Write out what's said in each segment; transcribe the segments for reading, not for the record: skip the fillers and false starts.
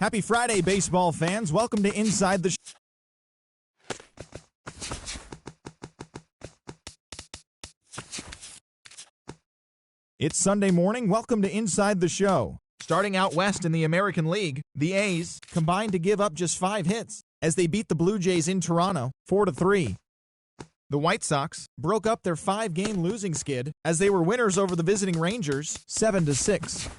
Happy Friday, baseball fans. Welcome to Inside the It's Sunday morning. Welcome to Inside the Show. Starting out west in the American League, the A's combined to give up just 5 hits as they beat the Blue Jays in Toronto 4-3. The White Sox broke up their 5-game losing skid as they were winners over the visiting Rangers 7-6.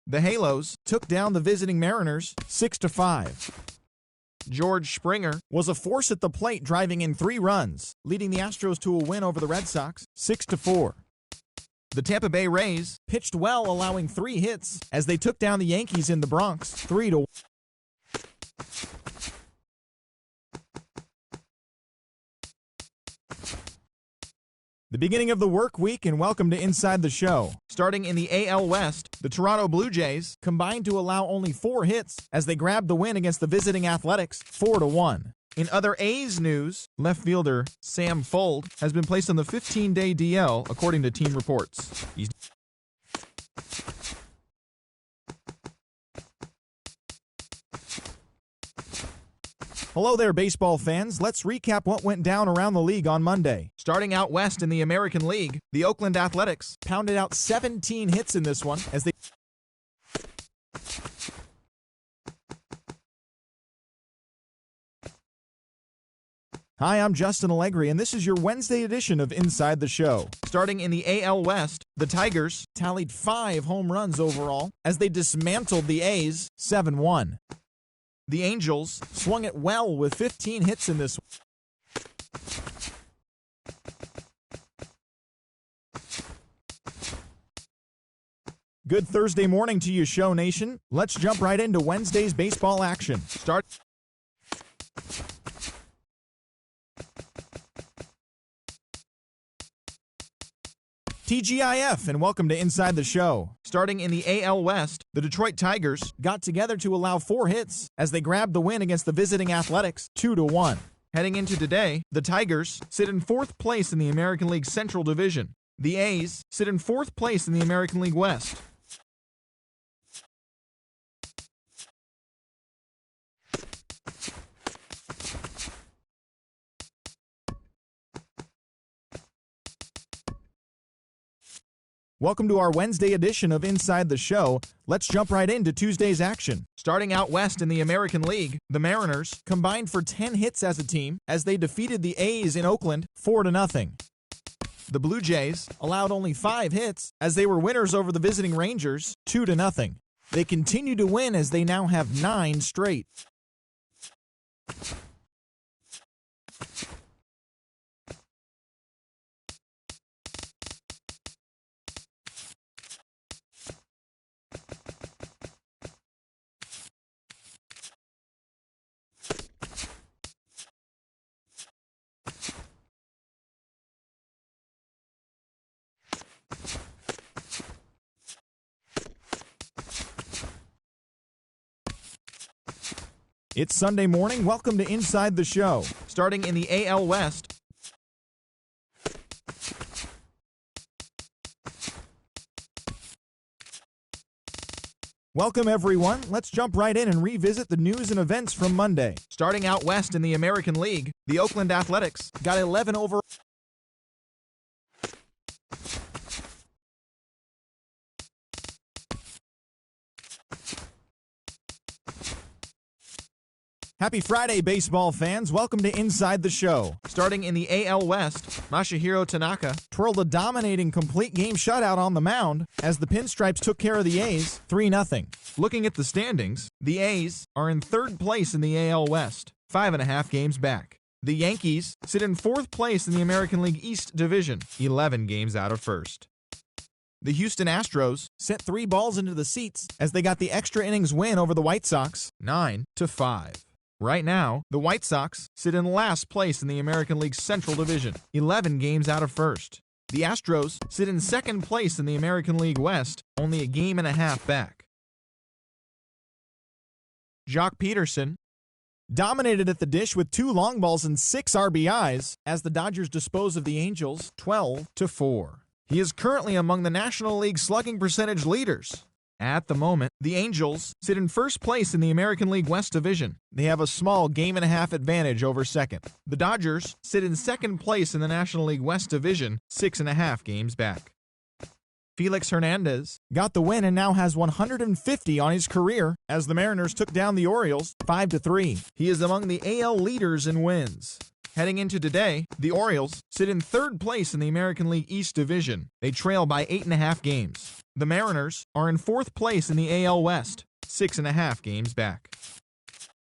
The Halos took down the visiting Mariners 6-5. George Springer was a force at the plate, driving in 3 runs, leading the Astros to a win over the Red Sox 6-4. The Tampa Bay Rays pitched well, allowing 3 hits as they took down the Yankees in the Bronx 3-1. The beginning of the work week, and welcome to Inside the Show. Starting in the AL West, the Toronto Blue Jays combined to allow only 4 hits as they grabbed the win against the visiting Athletics 4-1. In other A's news, left fielder Sam Fuld has been placed on the 15-day DL, according to team reports. Hello there, baseball fans. Let's recap what went down around the league on Monday. Starting out west in the American League, the Oakland Athletics pounded out 17 hits in this one as they... Hi, I'm Justin Allegri, and this is your Wednesday edition of Inside the Show. Starting in the AL West, the Tigers tallied 5 home runs overall as they dismantled the A's 7-1. The Angels swung it well with 15 hits in this one. Good Thursday morning to you, Show Nation. Let's jump right into Wednesday's baseball action. TGIF, and welcome to Inside the Show. Starting in the AL West, the Detroit Tigers got together to allow 4 hits as they grabbed the win against the visiting Athletics 2-1. Heading into today, the Tigers sit in 4th place in the American League Central Division. The A's sit in 4th place in the American League West. Welcome to our Wednesday edition of Inside the Show. Let's jump right into Tuesday's action. Starting out west in the American League, the Mariners combined for 10 hits as a team as they defeated the A's in Oakland 4-0. The Blue Jays allowed only 5 hits as they were winners over the visiting Rangers 2-0. They continue to win as they now have 9 straight. It's Sunday morning. Welcome to Inside the Show. Starting in the AL West, welcome everyone. Let's jump right in and revisit the news and events from Monday. Starting out west in the American League, the Oakland Athletics got 11 over. Happy Friday, baseball fans. Welcome to Inside the Show. Starting in the AL West, Masahiro Tanaka twirled a dominating complete game shutout on the mound as the Pinstripes took care of the A's 3-0. Looking at the standings, the A's are in 3rd place in the AL West, 5.5 games back. The Yankees sit in 4th place in the American League East Division, 11 games out of 1st. The Houston Astros sent 3 balls into the seats as they got the extra innings win over the White Sox 9-5. Right now, the White Sox sit in last place in the American League Central Division, 11 games out of 1st. The Astros sit in 2nd place in the American League West, only a game and a half back. Jock Peterson dominated at the dish with 2 long balls and 6 RBIs as the Dodgers dispose of the Angels 12-4. He is currently among the National League slugging percentage leaders At the moment, the Angels sit in first place in the American League West Division. They have a small game-and-a-half advantage over second. The Dodgers sit in second place in the National League West Division, 6.5 games back. Felix Hernandez got the win and now has 150 on his career as the Mariners took down the Orioles 5-3. He is among the AL leaders in wins. Heading into today, the Orioles sit in third place in the American League East Division. They trail by 8.5 games. The Mariners are in fourth place in the AL West, 6.5 games back.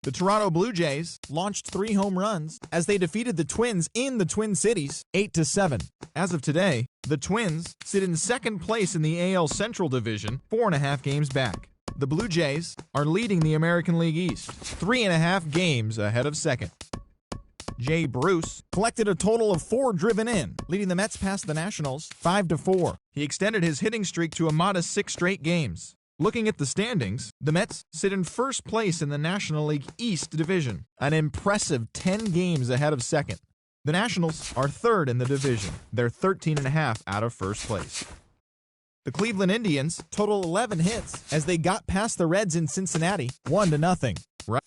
The Toronto Blue Jays launched 3 home runs as they defeated the Twins in the Twin Cities 8-7. As of today, the Twins sit in second place in the AL Central Division, 4.5 games back. The Blue Jays are leading the American League East, 3.5 games ahead of second. Jay Bruce collected a total of 4 driven in, leading the Mets past the Nationals 5-4. He extended his hitting streak to a modest 6 straight games. Looking at the standings, the Mets sit in first place in the National League East Division, an impressive 10 games ahead of second. The Nationals are third in the division. They're 13.5 out of first place. The Cleveland Indians total 11 hits as they got past the Reds in Cincinnati 1-0. Right.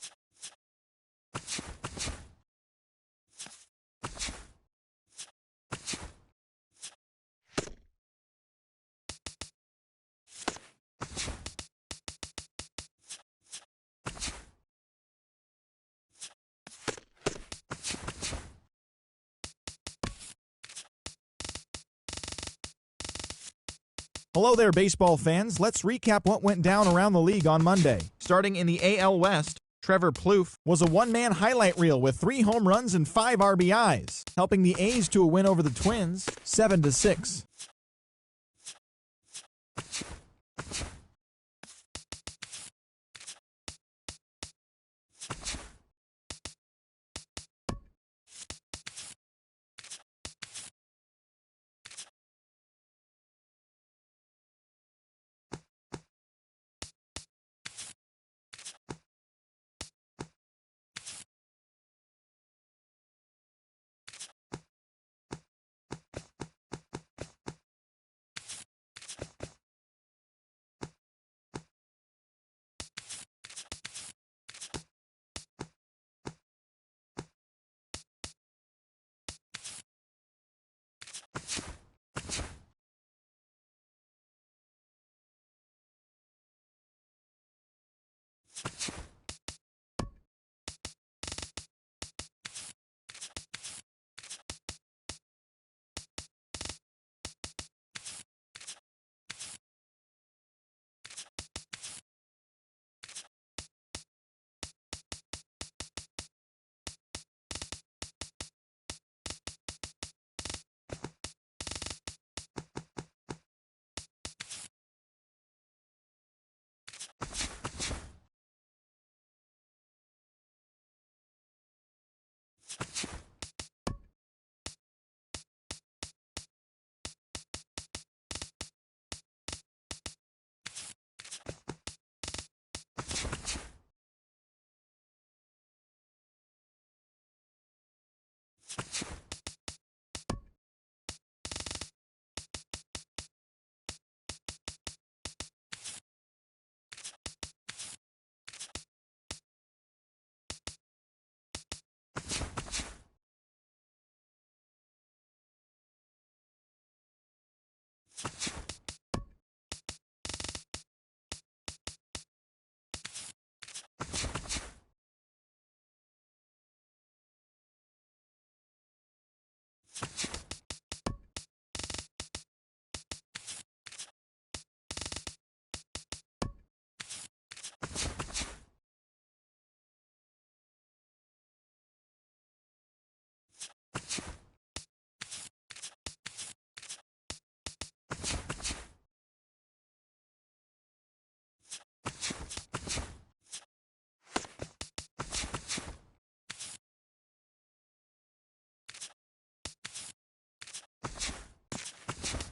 Hello there, baseball fans. Let's recap what went down around the league on Monday. Starting in the AL West, Trevor Plouffe was a one-man highlight reel with 3 home runs and 5 RBIs, helping the A's to a win over the Twins, 7-6.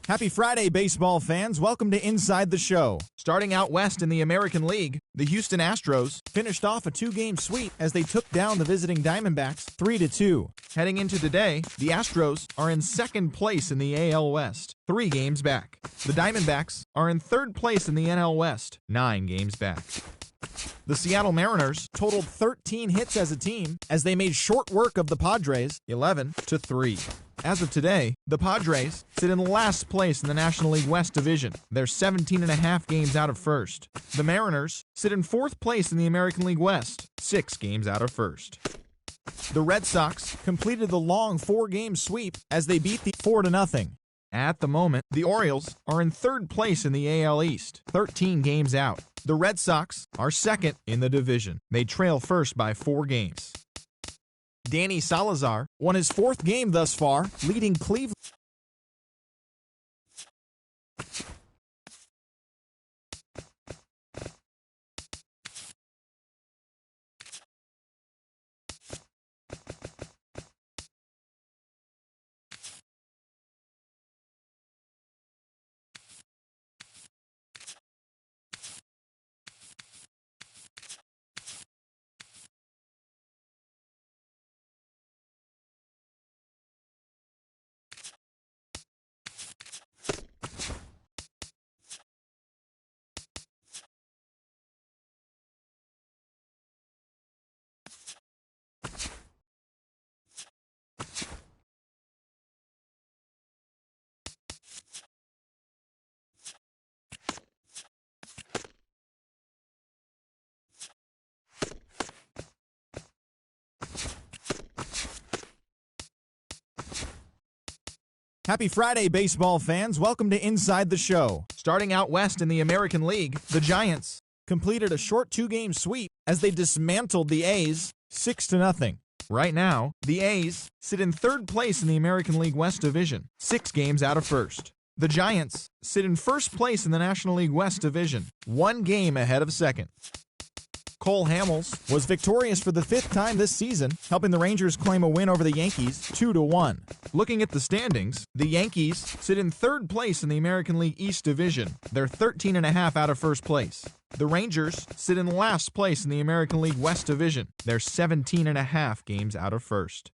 Happy Friday, baseball fans. Welcome to Inside the Show. Starting out west in the American League, the Houston Astros finished off a 2-game sweep as they took down the visiting Diamondbacks 3-2. Heading into today, the Astros are in second place in the AL West, 3 games back. The Diamondbacks are in third place in the NL West, 9 games back. The Seattle Mariners totaled 13 hits as a team as they made short work of the Padres, 11-3. As of today, the Padres sit in last place in the National League West Division. They're 17.5 games out of first. The Mariners sit in fourth place in the American League West, 6 games out of first. The Red Sox completed the long 4-game sweep as they beat the 4-0. At the moment, the Orioles are in third place in the AL East, 13 games out. The Red Sox are second in the division. They trail first by 4 games. Danny Salazar won his 4th game thus far, leading Cleveland. Happy Friday, baseball fans. Welcome to Inside the Show. Starting out west in the American League, the Giants completed a short 2-game sweep as they dismantled the A's 6-0. Right now, the A's sit in third place in the American League West Division, 6 games out of first. The Giants sit in first place in the National League West Division, 1 game ahead of second. Cole Hamels was victorious for the 5th time this season, helping the Rangers claim a win over the Yankees 2-1. Looking at the standings, the Yankees sit in third place in the American League East Division. They're 13.5 out of first place. The Rangers sit in last place in the American League West Division. They're 17.5 games out of first.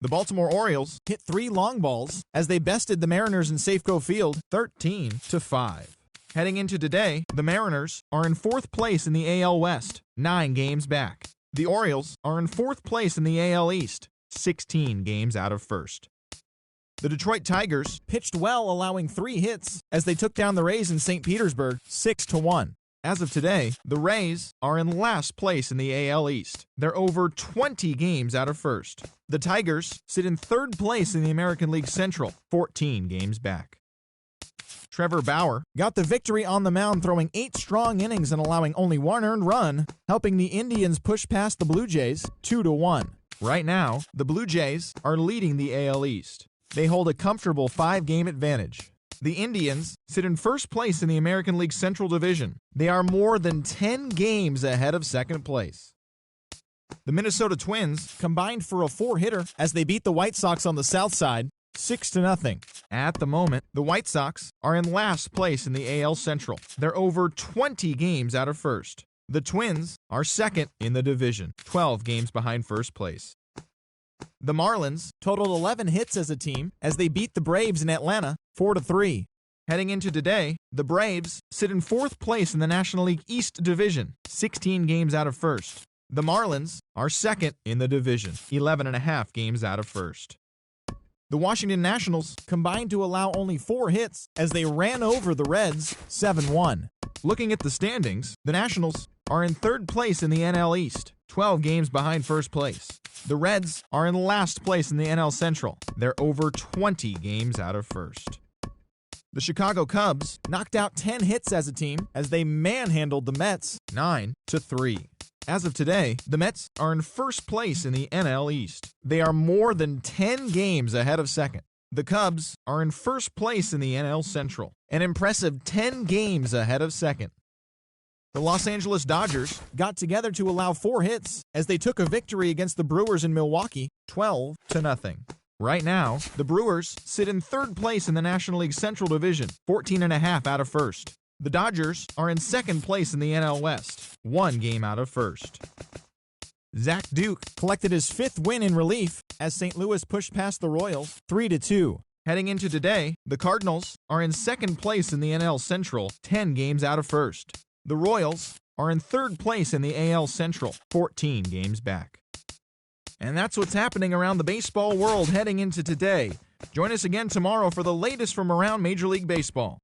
The Baltimore Orioles hit 3 long balls as they bested the Mariners in Safeco Field 13-5. Heading into today, the Mariners are in 4th place in the AL West, 9 games back. The Orioles are in 4th place in the AL East, 16 games out of first. The Detroit Tigers pitched well, allowing 3 hits as they took down the Rays in St. Petersburg 6-1. As of today, the Rays are in last place in the AL East. They're over 20 games out of first. The Tigers sit in third place in the American League Central, 14 games back. Trevor Bauer got the victory on the mound, throwing 8 strong innings and allowing only 1 earned run, helping the Indians push past the Blue Jays 2-1. Right now, the Blue Jays are leading the AL East. They hold a comfortable 5-game advantage. The Indians sit in first place in the American League Central Division. They are more than 10 games ahead of second place. The Minnesota Twins combined for a 4-hitter as they beat the White Sox on the south side 6-0. At the moment, the White Sox are in last place in the AL Central. They're over 20 games out of first. The Twins are second in the division, 12 games behind first place. The Marlins totaled 11 hits as a team as they beat the Braves in Atlanta 4-3. Heading into today, the Braves sit in 4th place in the National League East Division, 16 games out of first. The Marlins are second in the division, 11.5 games out of first. The Washington Nationals combined to allow only 4 hits as they ran over the Reds 7-1. Looking at the standings, the Nationals are in third place in the NL East, 12 games behind first place. The Reds are in last place in the NL Central. They're over 20 games out of first. The Chicago Cubs knocked out 10 hits as a team as they manhandled the Mets 9-3. As of today, the Mets are in first place in the NL East. They are more than 10 games ahead of second. The Cubs are in first place in the NL Central, an impressive 10 games ahead of second. The Los Angeles Dodgers got together to allow 4 hits as they took a victory against the Brewers in Milwaukee 12-0. Right now, the Brewers sit in third place in the National League Central Division, 14.5 out of first. The Dodgers are in second place in the NL West, 1 game out of first. Zach Duke collected his 5th win in relief as St. Louis pushed past the Royals 3-2. Heading into today, the Cardinals are in second place in the NL Central, 10 games out of first. The Royals are in third place in the AL Central, 14 games back. And that's what's happening around the baseball world heading into today. Join us again tomorrow for the latest from around Major League Baseball.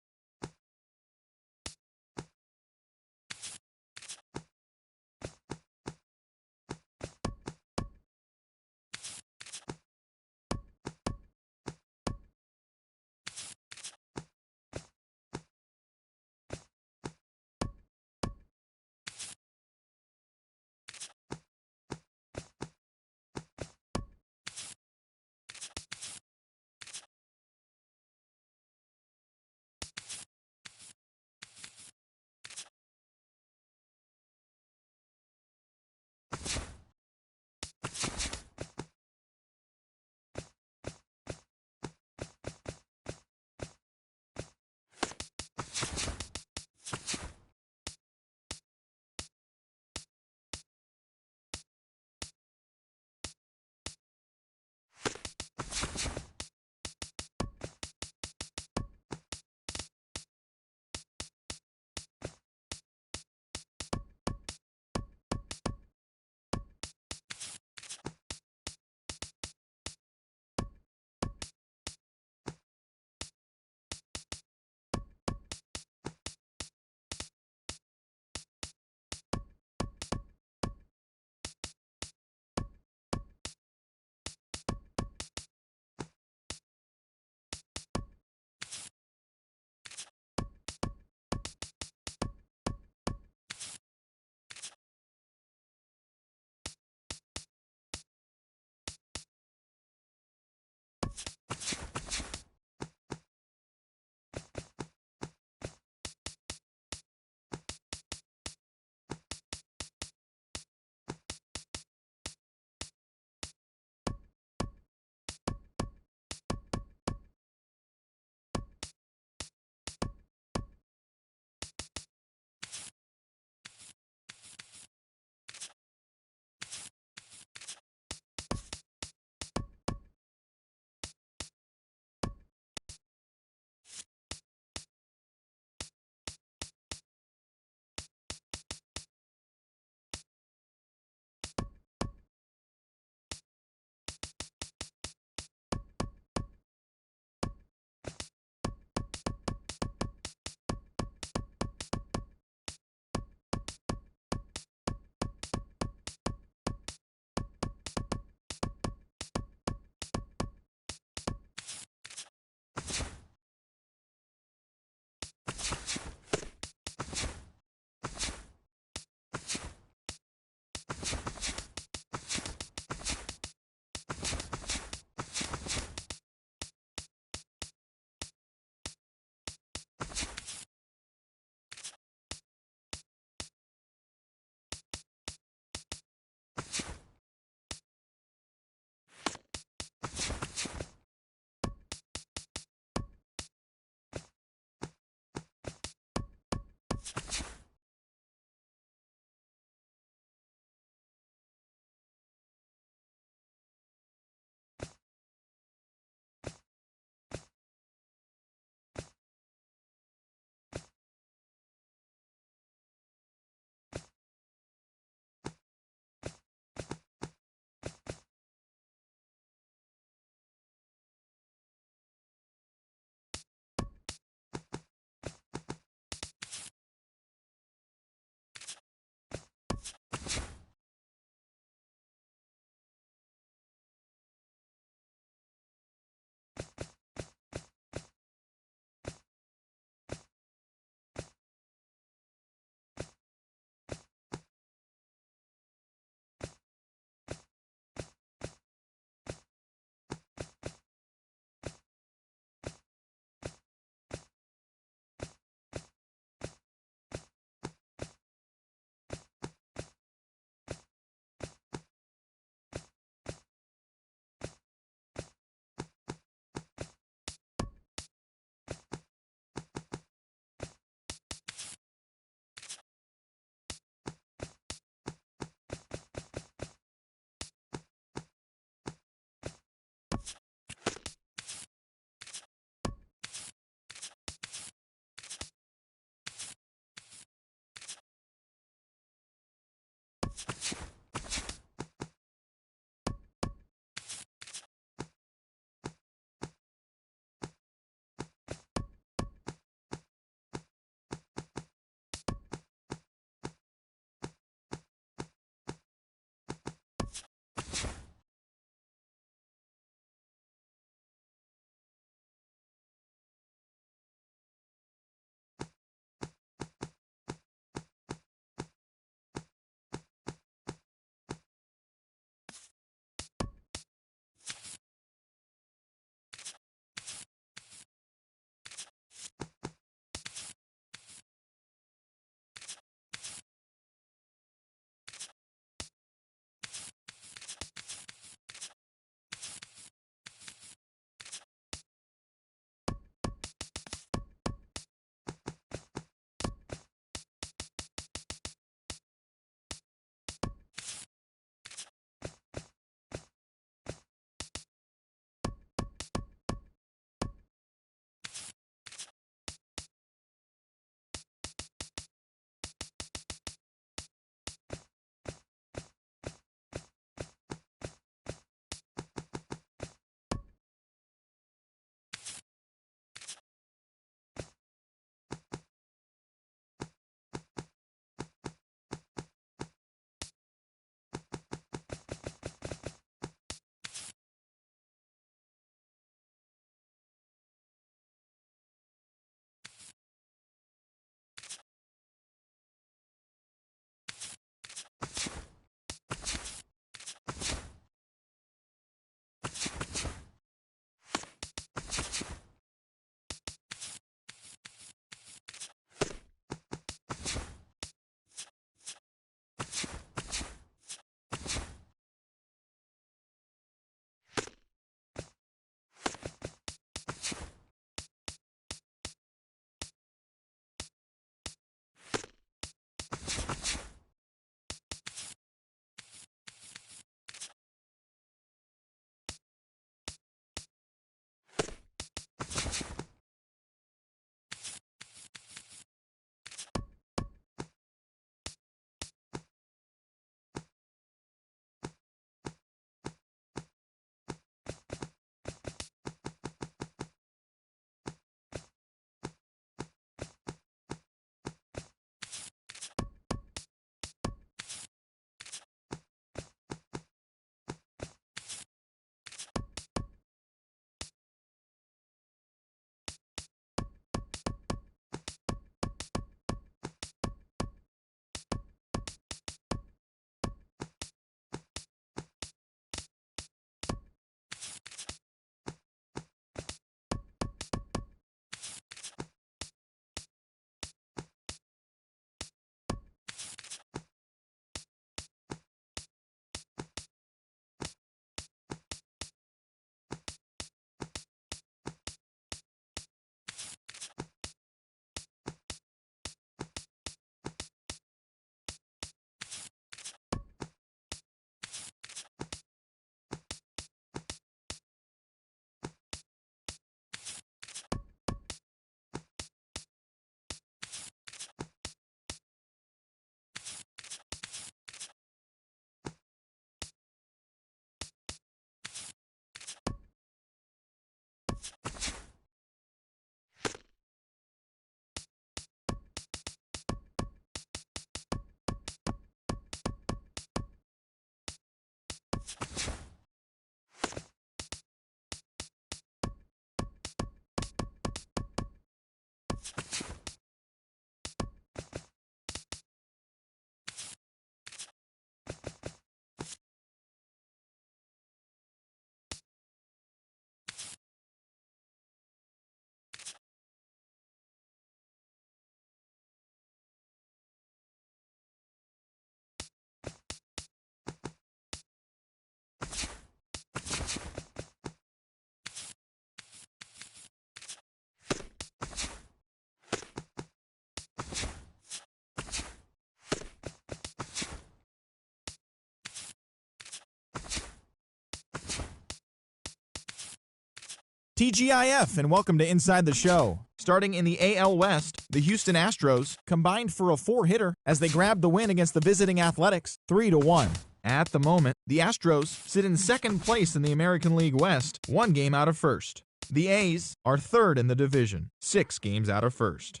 TGIF, and welcome to Inside the Show. Starting in the AL West, the Houston Astros combined for a four-hitter as they grabbed the win against the visiting Athletics 3-1. At the moment, the Astros sit in second place in the American League West, 1 game out of first. The A's are third in the division, 6 games out of first.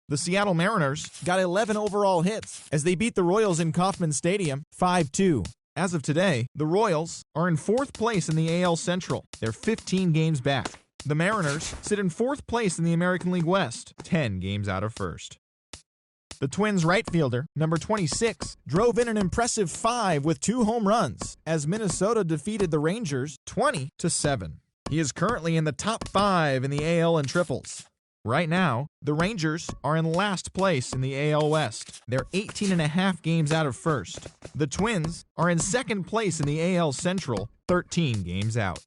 The Seattle Mariners got 11 overall hits as they beat the Royals in Kauffman Stadium 5-2. As of today, the Royals are in 4th place in the AL Central. They're 15 games back. The Mariners sit in 4th place in the American League West, 10 games out of first. The Twins right fielder, number 26, drove in an impressive 5 with 2 home runs as Minnesota defeated the Rangers 20-7. He is currently in the top 5 in the AL in triples. Right now, the Rangers are in last place in the AL West. They're 18.5 games out of first. The Twins are in second place in the AL Central, 13 games out.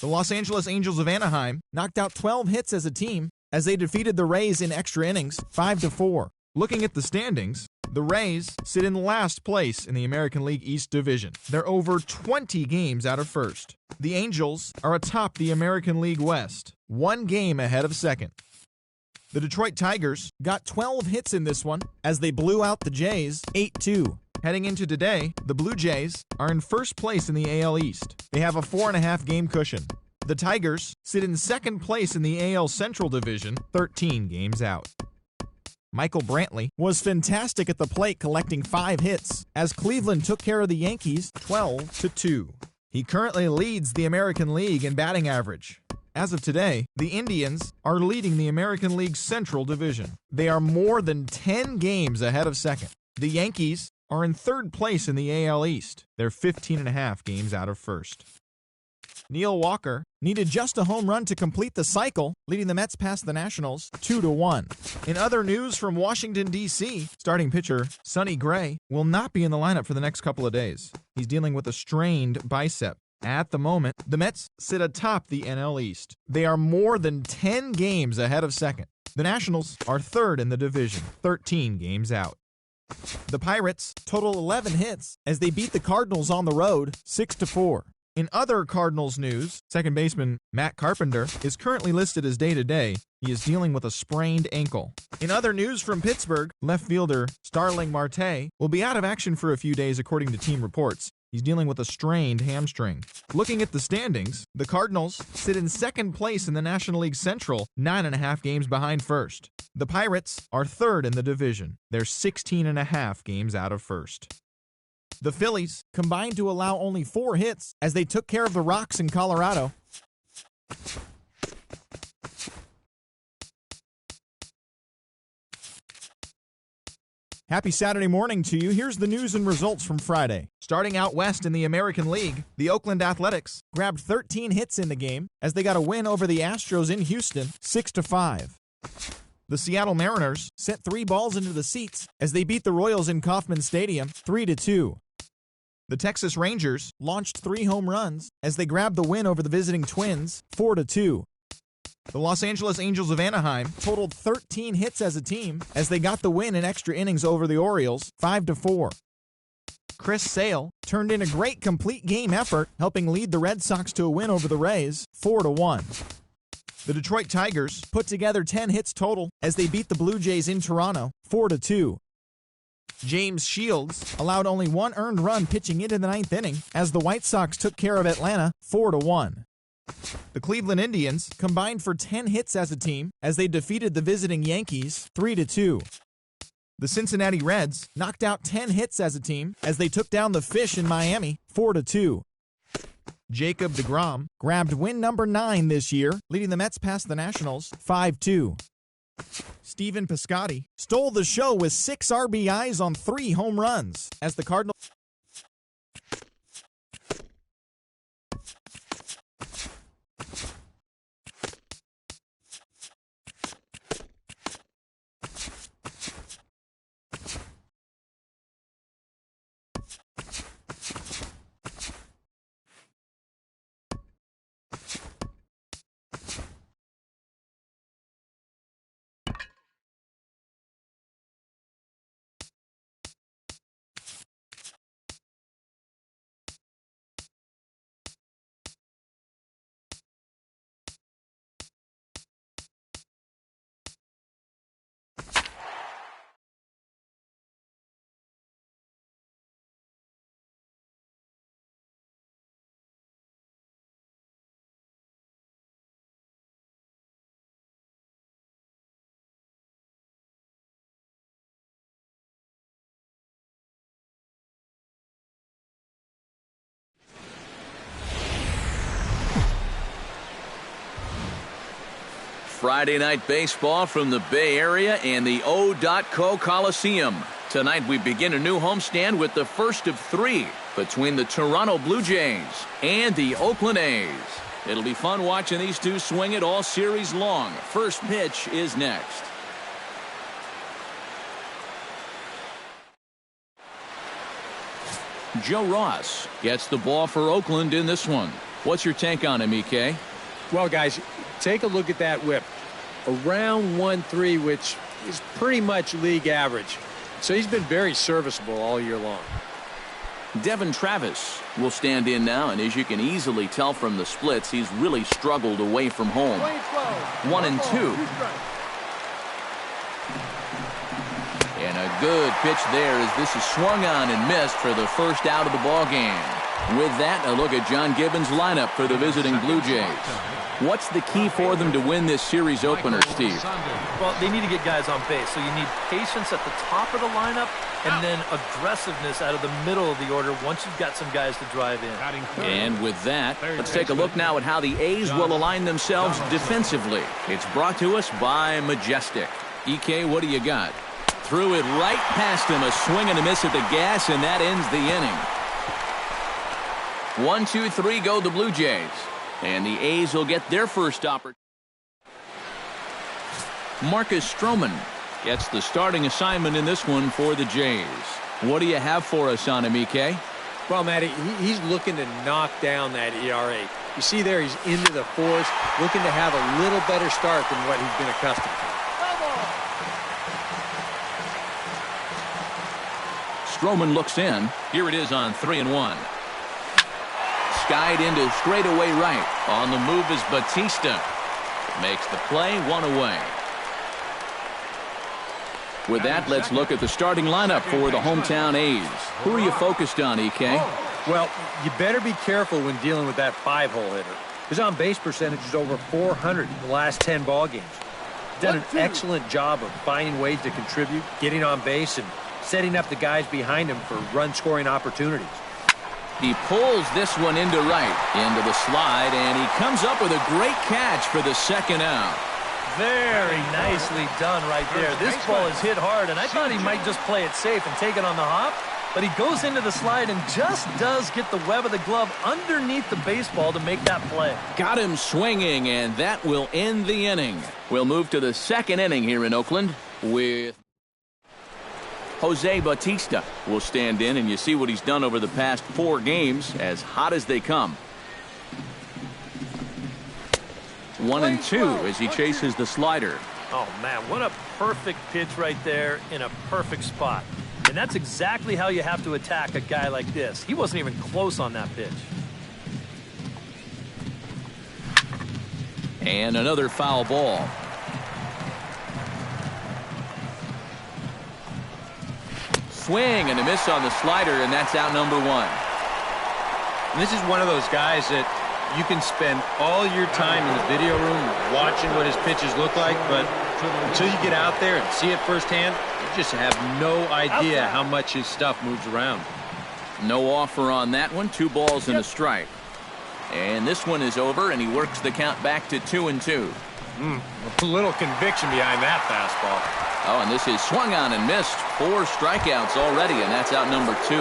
The Los Angeles Angels of Anaheim knocked out 12 hits as a team as they defeated the Rays in extra innings 5-4. Looking at the standings, the Rays sit in last place in the American League East Division. They're over 20 games out of first. The Angels are atop the American League West, 1 game ahead of second. The Detroit Tigers got 12 hits in this one as they blew out the Jays 8-2. Heading into today, the Blue Jays are in first place in the AL East. They have a 4.5 game cushion. The Tigers sit in second place in the AL Central Division, 13 games out. Michael Brantley was fantastic at the plate, collecting 5 hits as Cleveland took care of the Yankees 12-2. He currently leads the American League in batting average. As of today, the Indians are leading the American League Central Division. They are more than 10 games ahead of second. The Yankees are in third place in the AL East. They're 15.5 games out of first. Neil Walker needed just a home run to complete the cycle, leading the Mets past the Nationals 2-1. In other news from Washington, D.C., starting pitcher Sonny Gray will not be in the lineup for the next couple of days. He's dealing with a strained bicep. At the moment, the Mets sit atop the NL East. They are more than 10 games ahead of second. The Nationals are third in the division, 13 games out. The Pirates total 11 hits as they beat the Cardinals on the road 6-4. In other Cardinals news, second baseman Matt Carpenter is currently listed as day-to-day. He is dealing with a sprained ankle. In other news from Pittsburgh, left fielder Starling Marte will be out of action for a few days according to team reports. He's dealing with a strained hamstring. Looking at the standings, the Cardinals sit in second place in the National League Central, 9.5 games behind first. The Pirates are third in the division. They're 16.5 games out of first. The Phillies combined to allow only 4 hits as they took care of the Rocks in Colorado. Happy Saturday morning to you. Here's the news and results from Friday. Starting out west in the American League, the Oakland Athletics grabbed 13 hits in the game as they got a win over the Astros in Houston 6-5. The Seattle Mariners sent 3 balls into the seats as they beat the Royals in Kauffman Stadium 3-2. The Texas Rangers launched 3 home runs as they grabbed the win over the visiting Twins 4-2. The Los Angeles Angels of Anaheim totaled 13 hits as a team as they got the win in extra innings over the Orioles 5-4. Chris Sale turned in a great complete game effort, helping lead the Red Sox to a win over the Rays 4-1. The Detroit Tigers put together 10 hits total as they beat the Blue Jays in Toronto 4-2. James Shields allowed only 1 earned run pitching into the 9th inning as the White Sox took care of Atlanta 4-1. The Cleveland Indians combined for 10 hits as a team as they defeated the visiting Yankees 3-2. The Cincinnati Reds knocked out 10 hits as a team as they took down the Fish in Miami 4-2. Jacob deGrom grabbed win number 9 this year, leading the Mets past the Nationals 5-2. Stephen Piscotty stole the show with 6 RBIs on 3 home runs as the Cardinals Friday night baseball from the Bay Area and the O.Co Coliseum. Tonight we begin a new homestand with the first of 3 between the Toronto Blue Jays and the Oakland A's. It'll be fun watching these two swing it all series long. First pitch is next. Joe Ross gets the ball for Oakland in this one. What's your take on him, EK? Well, guys, take a look at that whip. Around 1.3, which is pretty much league average. So he's been very serviceable all year long. Devin Travis will stand in now, and as you can easily tell from the splits, he's really struggled away from home. 1-2. And a good pitch there as this is swung on and missed for the first out of the ball game. With that, a look at John Gibbons' lineup for the visiting Blue Jays. What's the key for them to win this series opener, Steve? Well, they need to get guys on base, so you need patience at the top of the lineup and then aggressiveness out of the middle of the order once you've got some guys to drive in. And with that, let's take a look now at how the A's will align themselves defensively. It's brought to us by Majestic. EK, what do you got? Threw it right past him, a swing and a miss at the gas, and that ends the inning. 1-2-3 go the Blue Jays. And the A's will get their first opportunity. Marcus Stroman gets the starting assignment in this one for the Jays. What do you have for us on him, EK? Well, Matty, he's looking to knock down that ERA. You see there, he's into the 4s, looking to have a little better start than what he's been accustomed to. Stroman looks in. Here it is on 3-1. Skied into straightaway right. On the move is Batista. Makes the play, 1 away. With that, let's look at the starting lineup for the hometown A's. Who are you focused on, EK? Well, you better be careful when dealing with that 5-hole hitter. His on-base percentage is over 400 in the last 10 ball games. Done an excellent job of finding ways to contribute, getting on base, and setting up the guys behind him for run-scoring opportunities. He pulls this one into right, into the slide, and he comes up with a great catch for the second out. Very nicely done right there. This ball is hit hard, and I thought he might just play it safe and take it on the hop, but he goes into the slide and just does get the web of the glove underneath the baseball to make that play. Got him swinging, and that will end the inning. We'll move to the second inning here in Oakland with Jose Batista will stand in, and you see what he's done over the past 4 games, as hot as they come. 1-2 as he chases the slider. Oh, man, what a perfect pitch right there in a perfect spot. And that's exactly how you have to attack a guy like this. He wasn't even close on that pitch. And another foul ball. Swing and a miss on the slider, and that's out number 1. And this is one of those guys that you can spend all your time in the video room watching what his pitches look like, but until you get out there and see it firsthand, you just have no idea how much his stuff moves around. No offer on that one. 2 balls and a strike. And this one is over, and he works the count back to 2-2. A little conviction behind that fastball. Oh, and this is swung on and missed. 4 strikeouts already, and that's out number 2.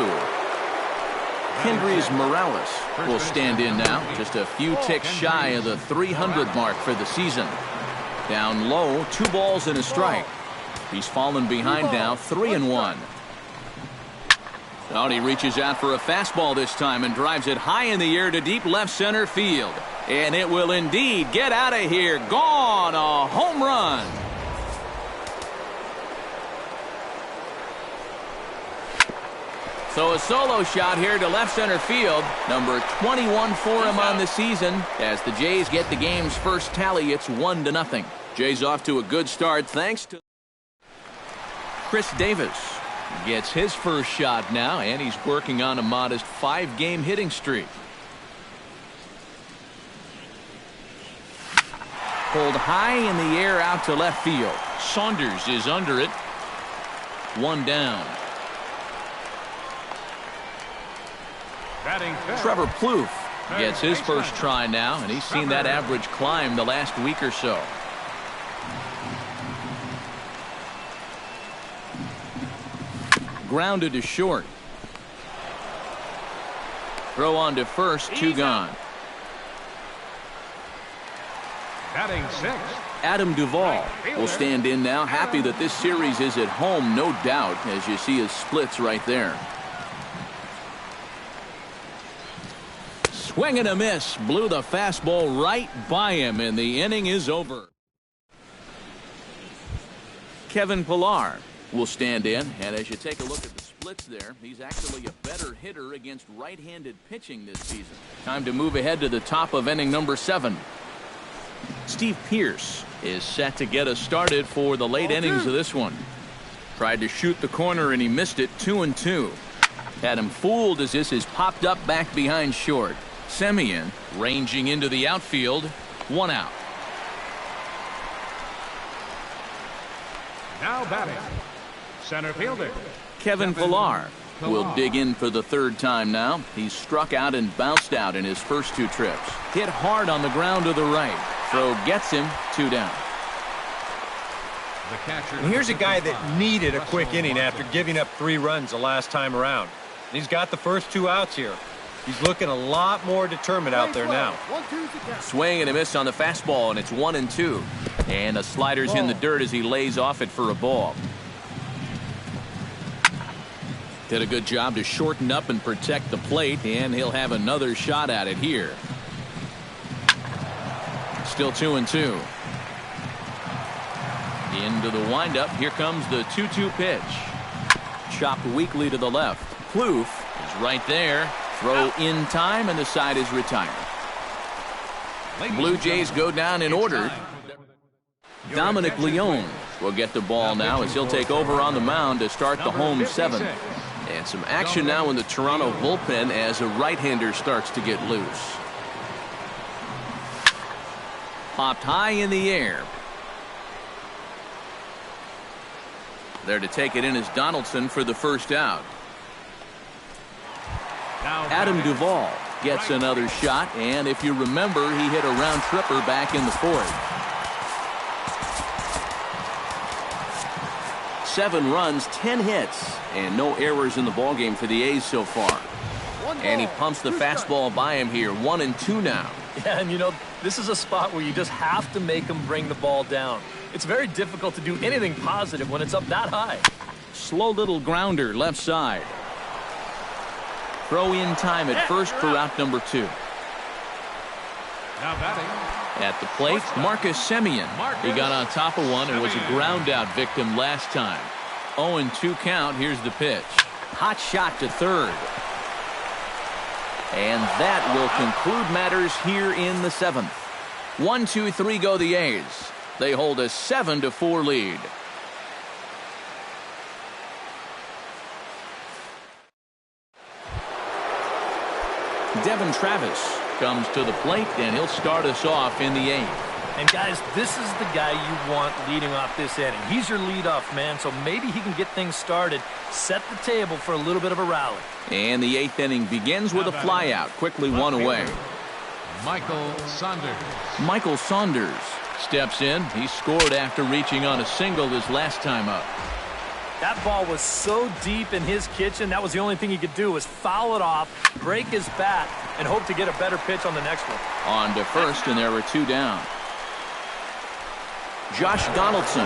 Kendrys Morales will stand in now, just a few ticks shy of the 300 mark for the season. Down low, 2 balls and a strike. He's fallen behind now, 3-1. Oh, and he reaches out for a fastball this time and drives it high in the air to deep left center field. And it will indeed get out of here. Gone, a home run. So a solo shot here to left center field. Number 21 for him on the season. As the Jays get the game's first tally, it's 1-0. Jays off to a good start thanks to Chris Davis. Gets his first shot now, and he's working on a modest 5-game hitting streak. Pulled high in the air out to left field. Saunders is under it. 1 down. Trevor Plouffe gets his first try now, and he's seen that average climb the last week or so. grounded to short. Throw on to first, 2 gone. Batting 6. Adam Duvall will stand in now, happy that this series is at home, no doubt, as you see his splits right there. Swing and a miss. Blew the fastball right by him, and the inning is over. Kevin Pillar will stand in, and as you take a look at the splits there, he's actually a better hitter against right-handed pitching this season. Time to move ahead to the top of inning number 7. Steve Pearce is set to get us started for the late innings of this one. Tried to shoot the corner and he missed it. 2-2. Had him fooled as this is popped up back behind short. Semien ranging into the outfield. 1 out. Now batting, center fielder Kevin Pillar will dig in for the 3rd time now. He's struck out and bounced out in his first 2 trips. Hit hard on the ground to the right. Throw gets him. 2 down. And here's a guy that needed a quick inning after giving up 3 runs the last time around. And he's got the first 2 outs here. He's looking a lot more determined out there now. Swing and a miss on the fastball, and it's 1-2. And the slider's in the dirt as he lays off it for a ball. Did a good job to shorten up and protect the plate, and he'll have another shot at it here. Still 2-2. Into the windup. Here comes the 2-2 pitch. Chopped weakly to the left. Plouffe is right there. Throw in time, and the side is retired. Blue Jays go down in order. Dominic Leone will get the ball now as he'll take over on the mound to start the home 7th. And some action now in the Toronto bullpen as a right-hander starts to get loose. Popped high in the air. There to take it in is Donaldson for the first out. Adam Duvall gets another shot, and if you remember, he hit a round tripper back in the 4th. 7 runs, 10 hits, and no errors in the ballgame for the A's so far. And he pumps the fastball by him here. 1-2 now. Yeah, and you know, this is a spot where you just have to make him bring the ball down. It's very difficult to do anything positive when it's up that high. Slow little grounder left side. Throw in time at first for out number 2. now batting At the plate, Marcus Semien. He got on top of one and was a ground out victim last time. 0-2 count. Here's the pitch. Hot shot to third. And that will conclude matters here in the 7th. 1-2-3 go the A's. They hold a 7-4 lead. Devin Travis comes to the plate, and he'll start us off in the 8th. And guys, this is the guy you want leading off this inning. He's your leadoff man, so maybe he can get things started, set the table for a little bit of a rally. And the 8th inning begins with a flyout, quickly one away. Michael Saunders. Michael Saunders steps in. He scored after reaching on a single his last time up. That ball was so deep in his kitchen, that was the only thing he could do was foul it off, break his bat, and hope to get a better pitch on the next one. On to first, and there are 2 down. Josh Donaldson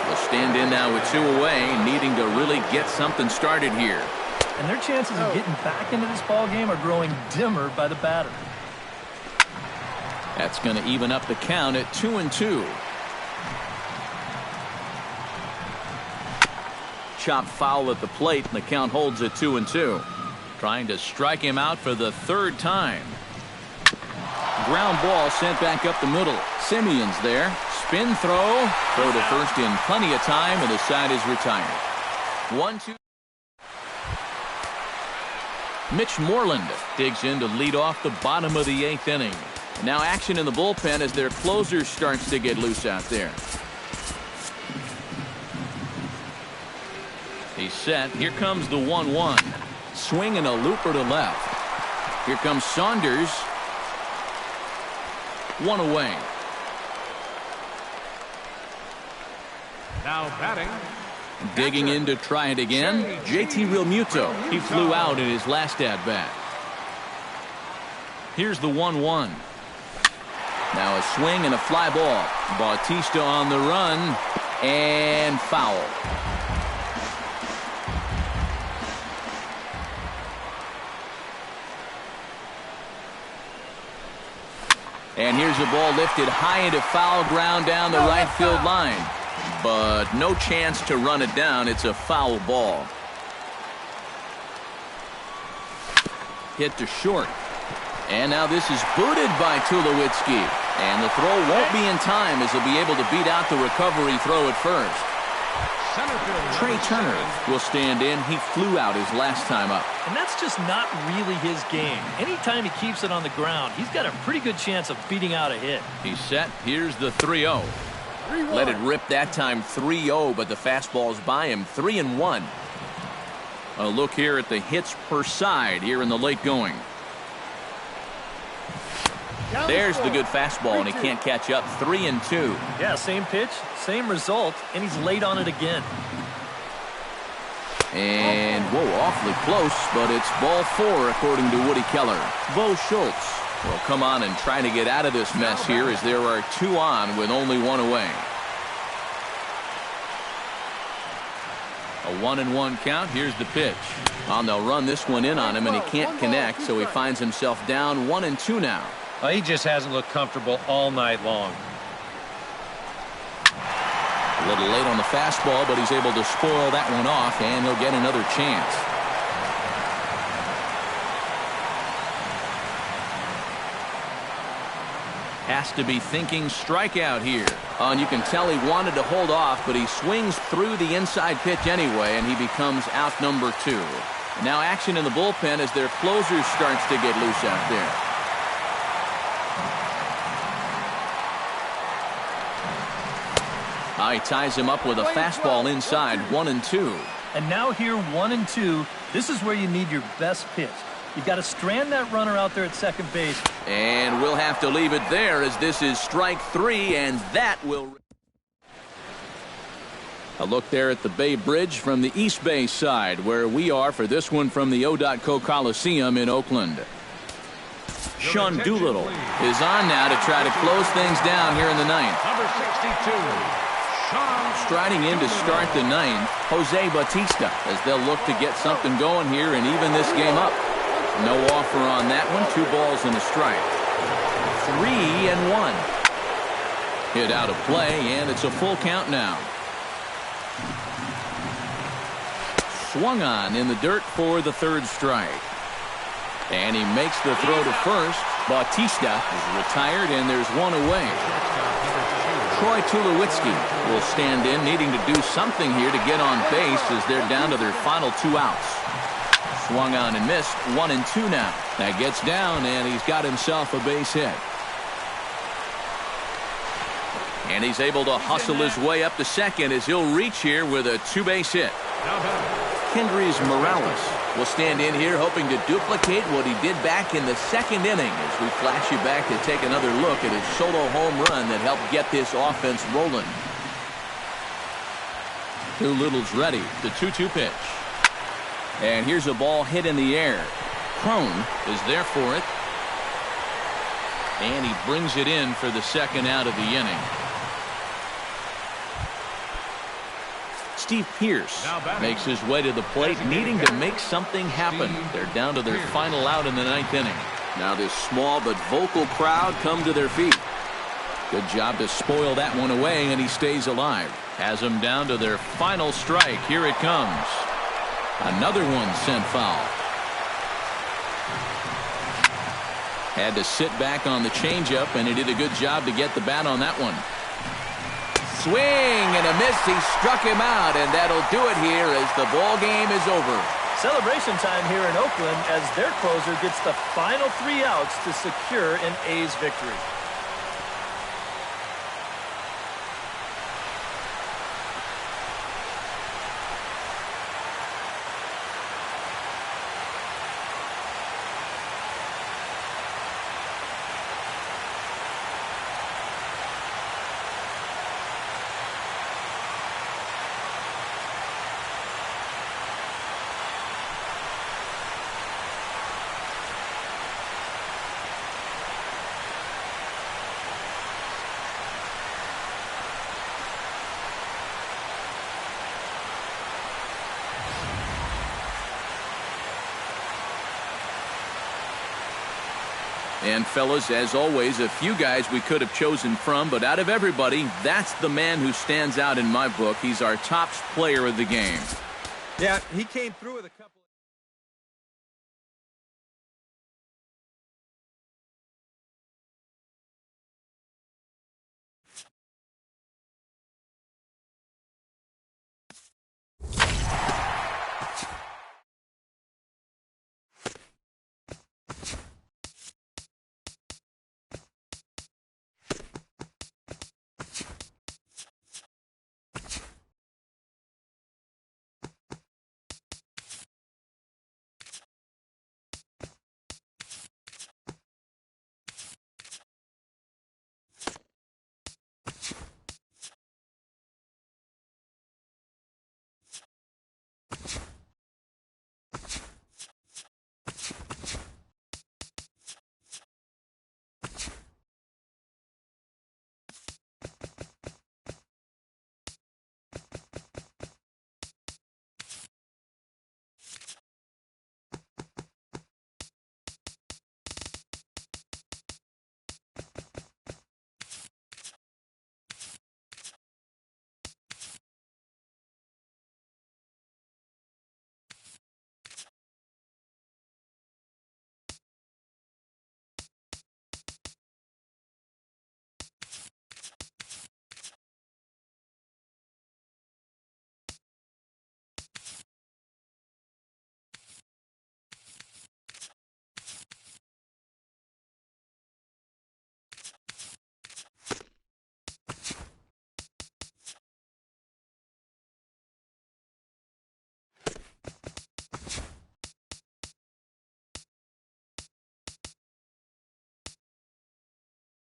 will stand in now with 2 away, needing to really get something started here. And their chances of getting back into this ball game are growing dimmer by the batter. That's going to even up the count at 2-2. Chopped foul at the plate, and the count holds at 2-2. Trying to strike him out for the 3rd time. Ground ball sent back up the middle. Semien's there. Spin throw. Throw to first in plenty of time, and the side is retired. 1-2. Mitch Moreland digs in to lead off the bottom of the 8th inning. Now action in the bullpen as their closer starts to get loose out there. He's set. Here comes the 1-1. Swing and a looper to left. Here comes Saunders. 1 away. Now batting Digging in to try it again, JT Realmuto. He flew out in his last at-bat. Here's the 1-1. Now a swing and a fly ball. Bautista on the run, and foul. And here's a ball lifted high into foul ground down the right field line. But no chance to run it down. It's a foul ball. Hit to short. And now this is booted by Tulowitzki. And the throw won't be in time as he'll be able to beat out the recovery throw at first. Trey Turner will stand in. He flew out his last time up. And that's just not really his game. Anytime he keeps it on the ground, he's got a pretty good chance of beating out a hit. He's set. Here's the 3-0. Let it rip that time, 3-0, but the fastball's by him, 3-1. A look here at the hits per side here in the late going. There's the good fastball, and he can't catch up. 3-2. Yeah, same pitch, same result, and he's late on it again. And, whoa, awfully close, but it's ball 4 according to Woody Keller. Bo Schultz will come on and try to get out of this mess here as there are 2 on with only 1 away. A 1-1 count. Here's the pitch. They'll run this one in on him, and he can't connect, so he finds himself down 1-2 now. He just hasn't looked comfortable all night long. A little late on the fastball, but he's able to spoil that one off, and he'll get another chance. Has to be thinking strikeout here. And you can tell he wanted to hold off, but he swings through the inside pitch anyway, and he becomes out number 2. Now action in the bullpen as their closer starts to get loose out there. He ties him up with a fastball inside, 1-2. And now here, 1-2. This is where you need your best pitch. You've got to strand that runner out there at second base. And we'll have to leave it there as this is strike 3, and that will... A look there at the Bay Bridge from the East Bay side, where we are for this one from the O.Co Coliseum in Oakland. Sean Doolittle is on now to try to close things down here in the 9th. Number 62. Striding in to start the 9th, Jose Bautista, as they'll look to get something going here and even this game up. No offer on that one. 2 balls and a strike. 3-1. Hit out of play, and it's a full count now. Swung on in the dirt for the 3rd strike. And he makes the throw to first. Bautista is retired, and there's 1 away. Troy Tulowitzki will stand in, needing to do something here to get on base as they're down to their final 2 outs. Swung on and missed. 1-2 now. That gets down, and he's got himself a base hit. And he's able to hustle his way up to second as he'll reach here with a 2-base hit. Kendrys Morales will stand in here hoping to duplicate what he did back in the 2nd inning as we flash you back to take another look at his solo home run that helped get this offense rolling. Doolittle's ready. The 2-2 pitch. And here's a ball hit in the air. Crone is there for it. And he brings it in for the 2nd out of the inning. Steve Pearce makes his way to the plate, needing to make something happen. They're down to their final out in the 9th inning. Now this small but vocal crowd come to their feet. Good job to spoil that one away, and he stays alive. Has them down to their final strike. Here it comes. Another one sent foul. Had to sit back on the changeup, and he did a good job to get the bat on that one. Swing and a miss. He struck him out, and that'll do it here as the ball game is over. Celebration time here in Oakland as their closer gets the final 3 outs to secure an A's victory. And fellas, as always, a few guys we could have chosen from, but out of everybody, that's the man who stands out in my book. He's our top player of the game. Yeah, he came through with a couple.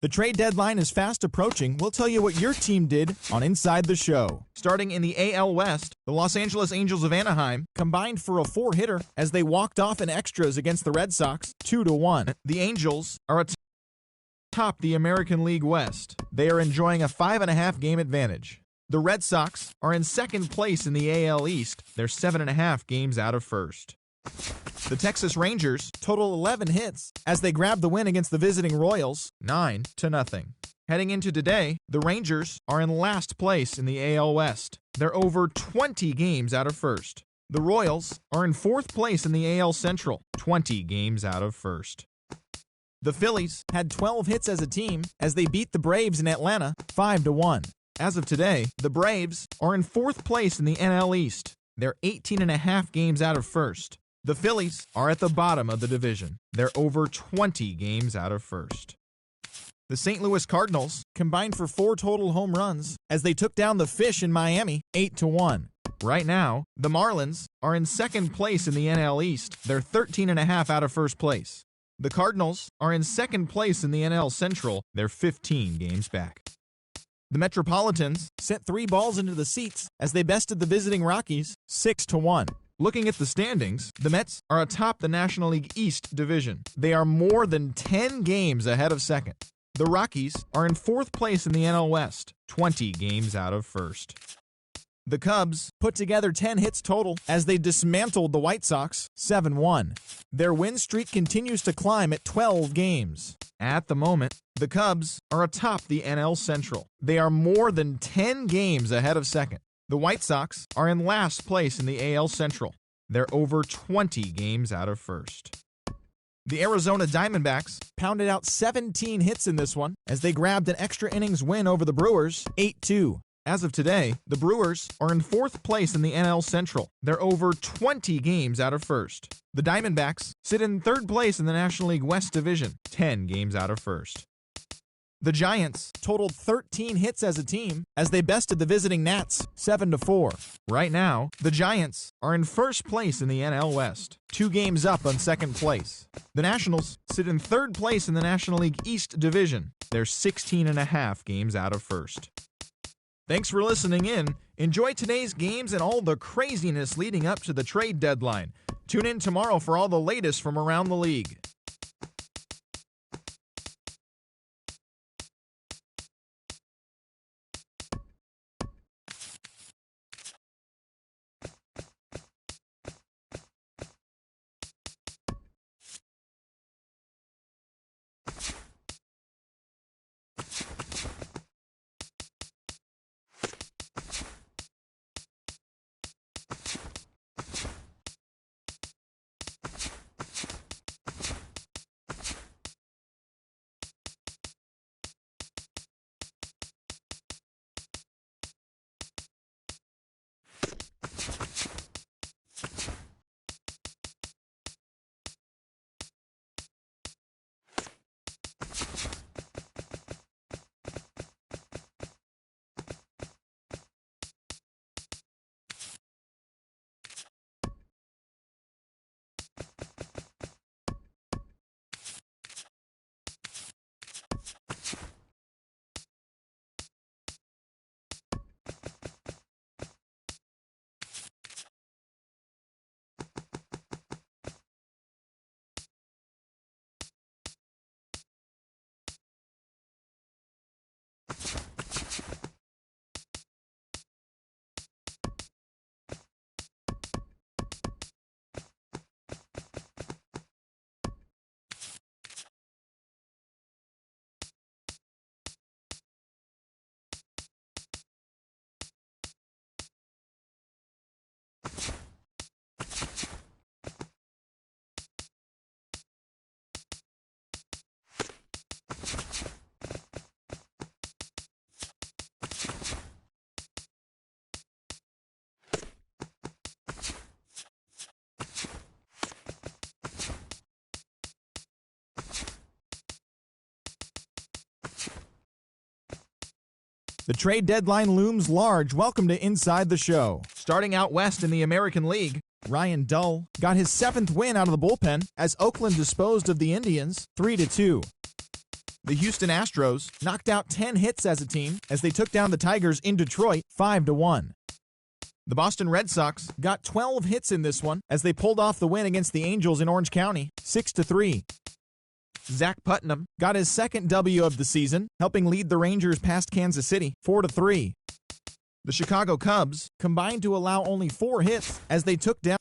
The trade deadline is fast approaching. We'll tell you what your team did on Inside the Show. Starting in the AL West, the Los Angeles Angels of Anaheim combined for a 4-hitter as they walked off in extras against the Red Sox 2-1. The Angels are atop the American League West. They are enjoying a 5.5 game advantage. The Red Sox are in second place in the AL East. They're 7.5 games out of first. The Texas Rangers total 11 hits as they grab the win against the visiting Royals 9-0. Heading into today, the Rangers are in last place in the AL West. They're over 20 games out of first. The Royals are in fourth place in the AL Central, 20 games out of first. The Phillies had 12 hits as a team as they beat the Braves in Atlanta 5-1. As of today, the Braves are in fourth place in the NL East. They're 18.5 games out of first. The Phillies are at the bottom of the division. They're over 20 games out of first. The St. Louis Cardinals combined for 4 total home runs as they took down the Fish in Miami 8-1. Right now, the Marlins are in second place in the NL East. They're 13.5 out of first place. The Cardinals are in second place in the NL Central. They're 15 games back. The Metropolitans sent 3 balls into the seats as they bested the visiting Rockies 6-1. Looking at the standings, the Mets are atop the National League East division. They are more than 10 games ahead of second. The Rockies are in fourth place in the NL West, 20 games out of first. The Cubs put together 10 hits total as they dismantled the White Sox 7-1. Their win streak continues to climb at 12 games. At the moment, the Cubs are atop the NL Central. They are more than 10 games ahead of second. The White Sox are in last place in the AL Central. They're over 20 games out of first. The Arizona Diamondbacks pounded out 17 hits in this one as they grabbed an extra innings win over the Brewers 8-2. As of today, the Brewers are in fourth place in the NL Central. They're over 20 games out of first. The Diamondbacks sit in third place in the National League West Division, 10 games out of first. The Giants totaled 13 hits as a team as they bested the visiting Nats 7-4. Right now, the Giants are in first place in the NL West, 2 games up on second place. The Nationals sit in third place in the National League East Division. They're 16.5 games out of first. Thanks for listening in. Enjoy today's games and all the craziness leading up to the trade deadline. Tune in tomorrow for all the latest from around the league. The trade deadline looms large. Welcome to Inside the Show. Starting out west in the American League, Ryan Dull got his 7th win out of the bullpen as Oakland disposed of the Indians 3-2. The Houston Astros knocked out 10 hits as a team as they took down the Tigers in Detroit 5-1. The Boston Red Sox got 12 hits in this one as they pulled off the win against the Angels in Orange County 6-3. Zach Putnam got his 2nd W of the season, helping lead the Rangers past Kansas City 4-3. The Chicago Cubs combined to allow only 4 hits as they took down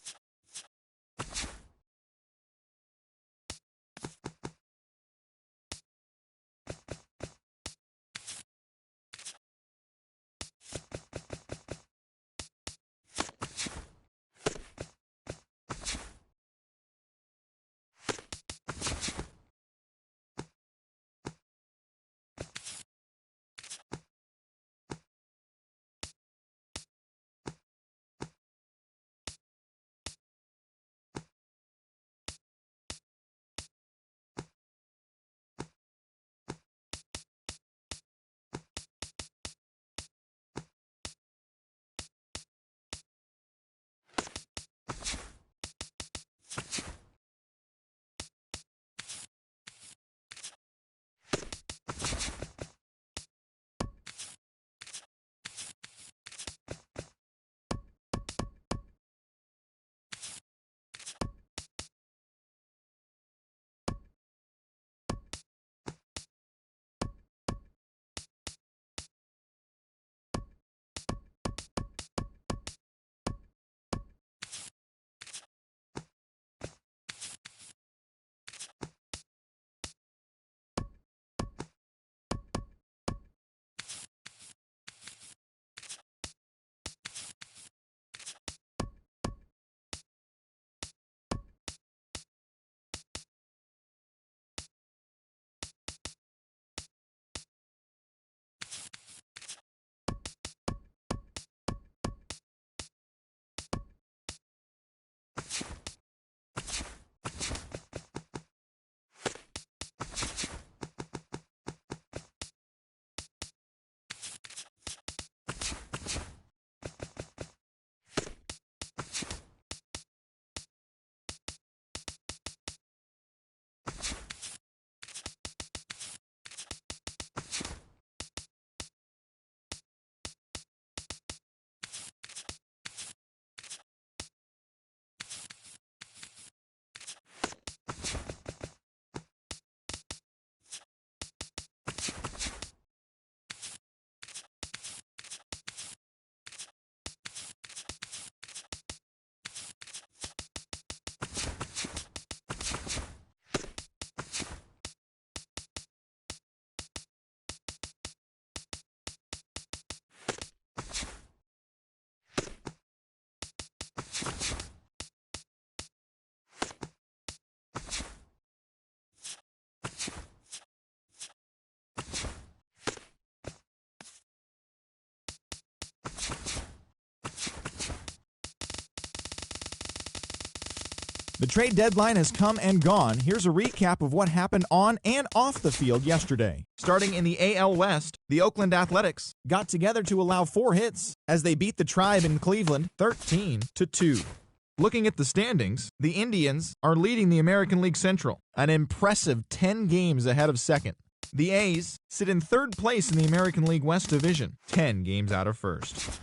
The trade deadline has come and gone. Here's a recap of what happened on and off the field yesterday. Starting in the AL West, the Oakland Athletics got together to allow 4 hits as they beat the Tribe in Cleveland 13-2. Looking at the standings, the Indians are leading the American League Central, an impressive 10 games ahead of second. The A's sit in 3rd place in the American League West Division, 10 games out of first.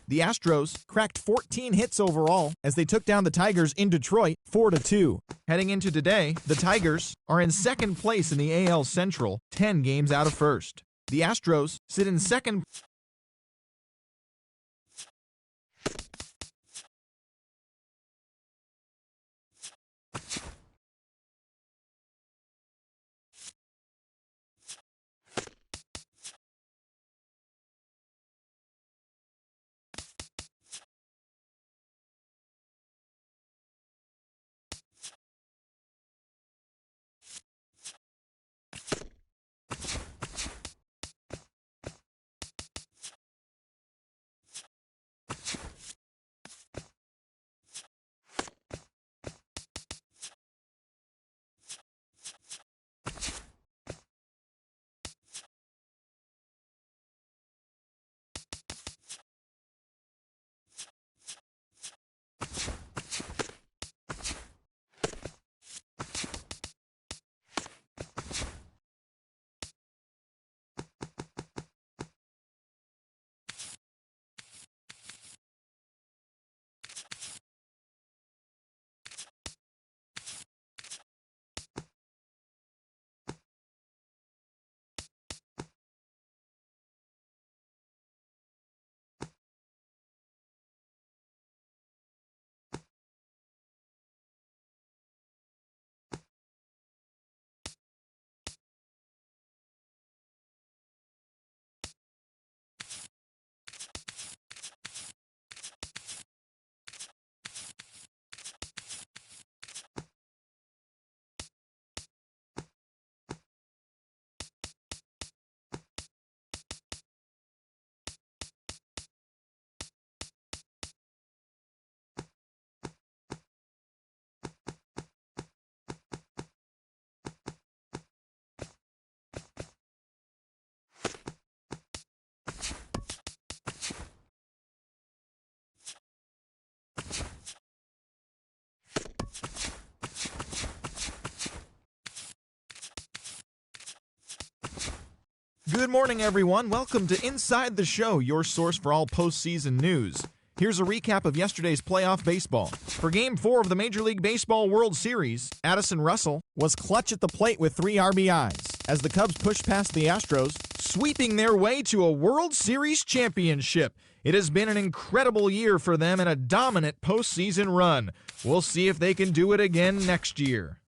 The Astros cracked 14 hits overall as they took down the Tigers in Detroit 4-2. Heading into today, the Tigers are in 2nd place in the AL Central, 10 games out of first. The Astros sit in 2nd Good morning, everyone. Welcome to Inside the Show, your source for all postseason news. Here's a recap of yesterday's playoff baseball. For Game 4 of the Major League Baseball World Series, Addison Russell was clutch at the plate with 3 RBIs as the Cubs pushed past the Astros, sweeping their way to a World Series championship. It has been an incredible year for them and a dominant postseason run. We'll see if they can do it again next year.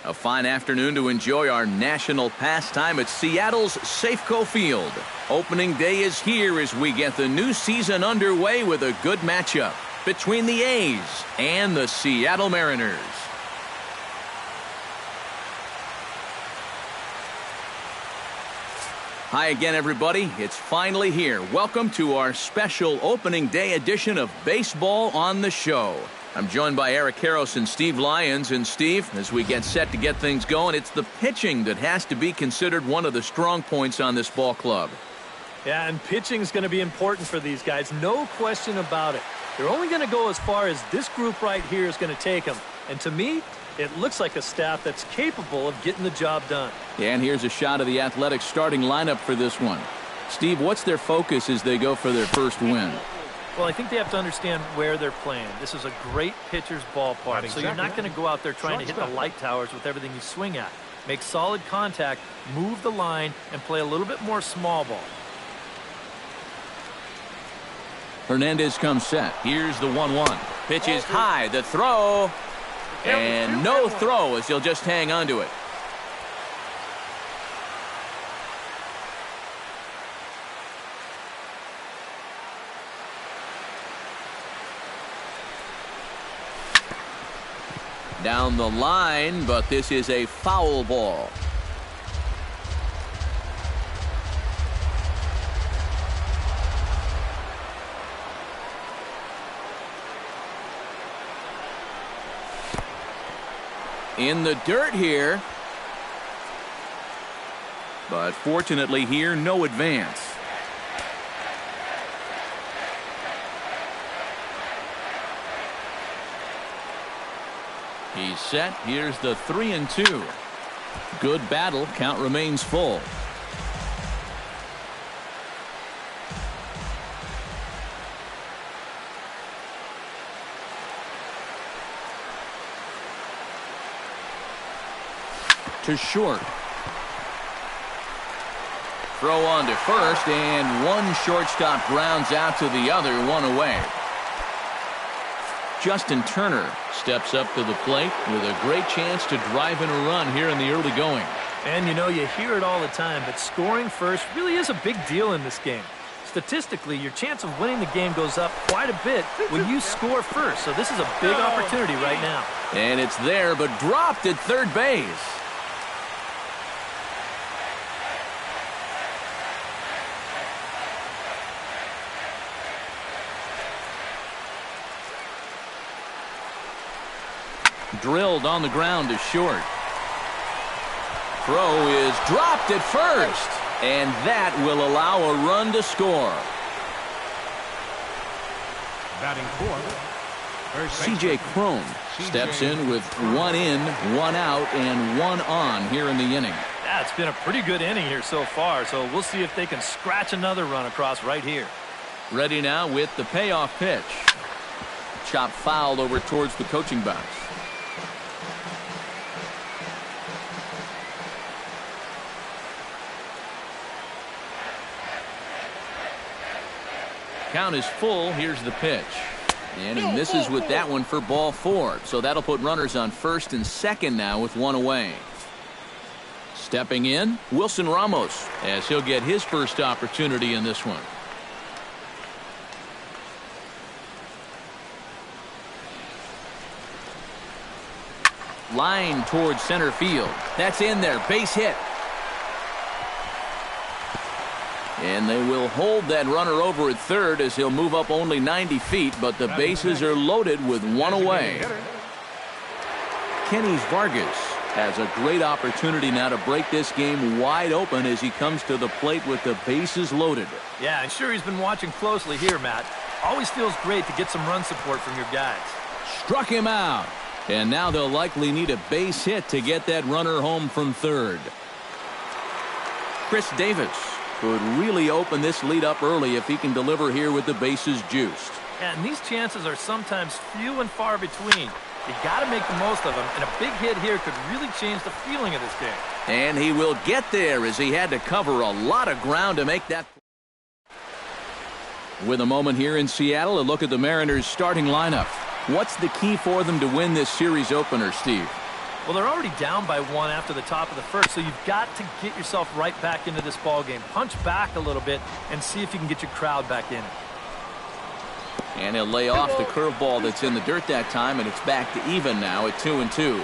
A fine afternoon to enjoy our national pastime at Seattle's Safeco Field. Opening day is here as we get the new season underway with a good matchup between the A's and the Seattle Mariners. Hi again, everybody. It's finally here. Welcome to our special opening day edition of Baseball on the Show. I'm joined by Eric Karros and Steve Lyons. And Steve, as we get set to get things going, it's the pitching that has to be considered one of the strong points on this ball club. Yeah, and pitching is going to be important for these guys. No question about it. They're only going to go as far as this group right here is going to take them. And to me, it looks like a staff that's capable of getting the job done. Yeah, and here's a shot of the Athletics starting lineup for this one. Steve, what's their focus as they go for their first win? Well, I think they have to understand where they're playing. This is a great pitcher's ballpark, so you're not going to go out there trying to hit the light towers with everything you swing at. Make solid contact, move the line, and play a little bit more small ball. Hernandez comes set. Here's the 1-1. Pitch is high. The throw. And no throw as he'll just hang on to it. Down the line, but this is a foul ball. In the dirt here. But fortunately here, no advance. He's set. Here's the 3-2. Good battle. Count remains full. To short. Throw on to first, and one shortstop grounds out to the other, one away. Justin Turner steps up to the plate with a great chance to drive in a run here in the early going. And you know, you hear it all the time, but scoring first really is a big deal in this game. Statistically, your chance of winning the game goes up quite a bit when you score first, so this is a big opportunity right now. And it's there, but dropped at third base. Drilled on the ground to short. Throw is dropped at first, and that will allow a run to score. Batting fourth, C.J. Cron steps in with 1 in, 1 out, and 1 on here in the inning. Yeah, it's been a pretty good inning here so far, so we'll see if they can scratch another run across right here. Ready now with the payoff pitch. Chop fouled over towards the coaching box. Count is full. Here's the pitch. And he misses with that one for ball 4. So that'll put runners on first and second now with 1 away. Stepping in, Wilson Ramos, as he'll get his first opportunity in this one. Line towards center field. That's in there. Base hit. And they will hold that runner over at third as he'll move up only 90 feet, but the bases are loaded with 1 away. Kenny Vargas has a great opportunity now to break this game wide open as he comes to the plate with the bases loaded. Yeah, I'm sure he's been watching closely here, Matt. Always feels great to get some run support from your guys. Struck him out. And now they'll likely need a base hit to get that runner home from third. Chris Davis could really open this lead up early if he can deliver here with the bases juiced. And these chances are sometimes few and far between. You got to make the most of them, and a big hit here could really change the feeling of this game. And he will get there as he had to cover a lot of ground to make that. With a moment here in Seattle, a look at the Mariners' starting lineup. What's the key for them to win this series opener, Steve? Well, they're already down by 1 after the top of the first, so you've got to get yourself right back into this ball game. Punch back a little bit and see if you can get your crowd back in it. And he'll lay off the curveball that's in the dirt that time, and it's back to even now at 2-2.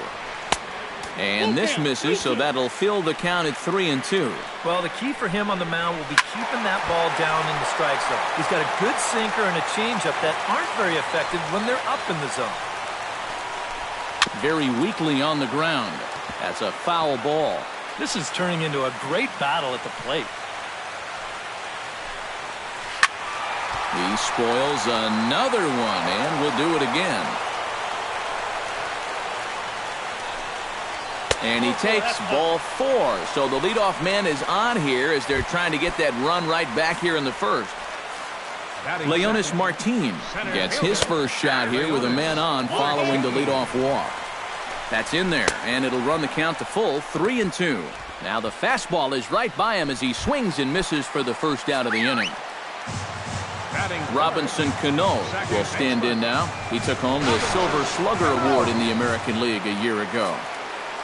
And this misses, so that'll fill the count at 3-2. Well, the key for him on the mound will be keeping that ball down in the strike zone. He's got a good sinker and a changeup that aren't very effective when they're up in the zone. Very weakly on the ground. That's a foul ball. This is turning into a great battle at the plate. He spoils another one, and will do it again. And he takes ball 4. So the leadoff man is on here as they're trying to get that run right back here in the first. Leonis Martin gets his first shot here with a man on following the leadoff walk. That's in there, and it'll run the count to full, 3-2. Now the fastball is right by him as he swings and misses for the first out of the inning. Robinson Cano will stand in now. He took home the Silver Slugger Award in the American League a year ago.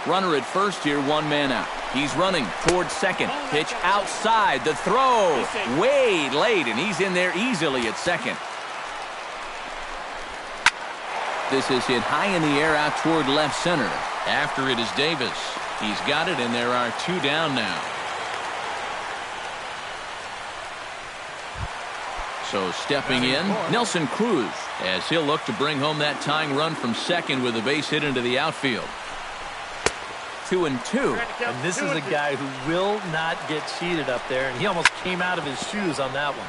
Runner at first here, 1 man out. He's running towards second. Pitch outside. The throw way late, and he's in there easily at second. This is hit high in the air out toward left center. After it is Davis. He's got it, and there are 2 down now. So stepping in, Nelson Cruz, as he'll look to bring home that tying run from second with a base hit into the outfield. 2-2. And this is a guy who will not get cheated up there, and he almost came out of his shoes on that one.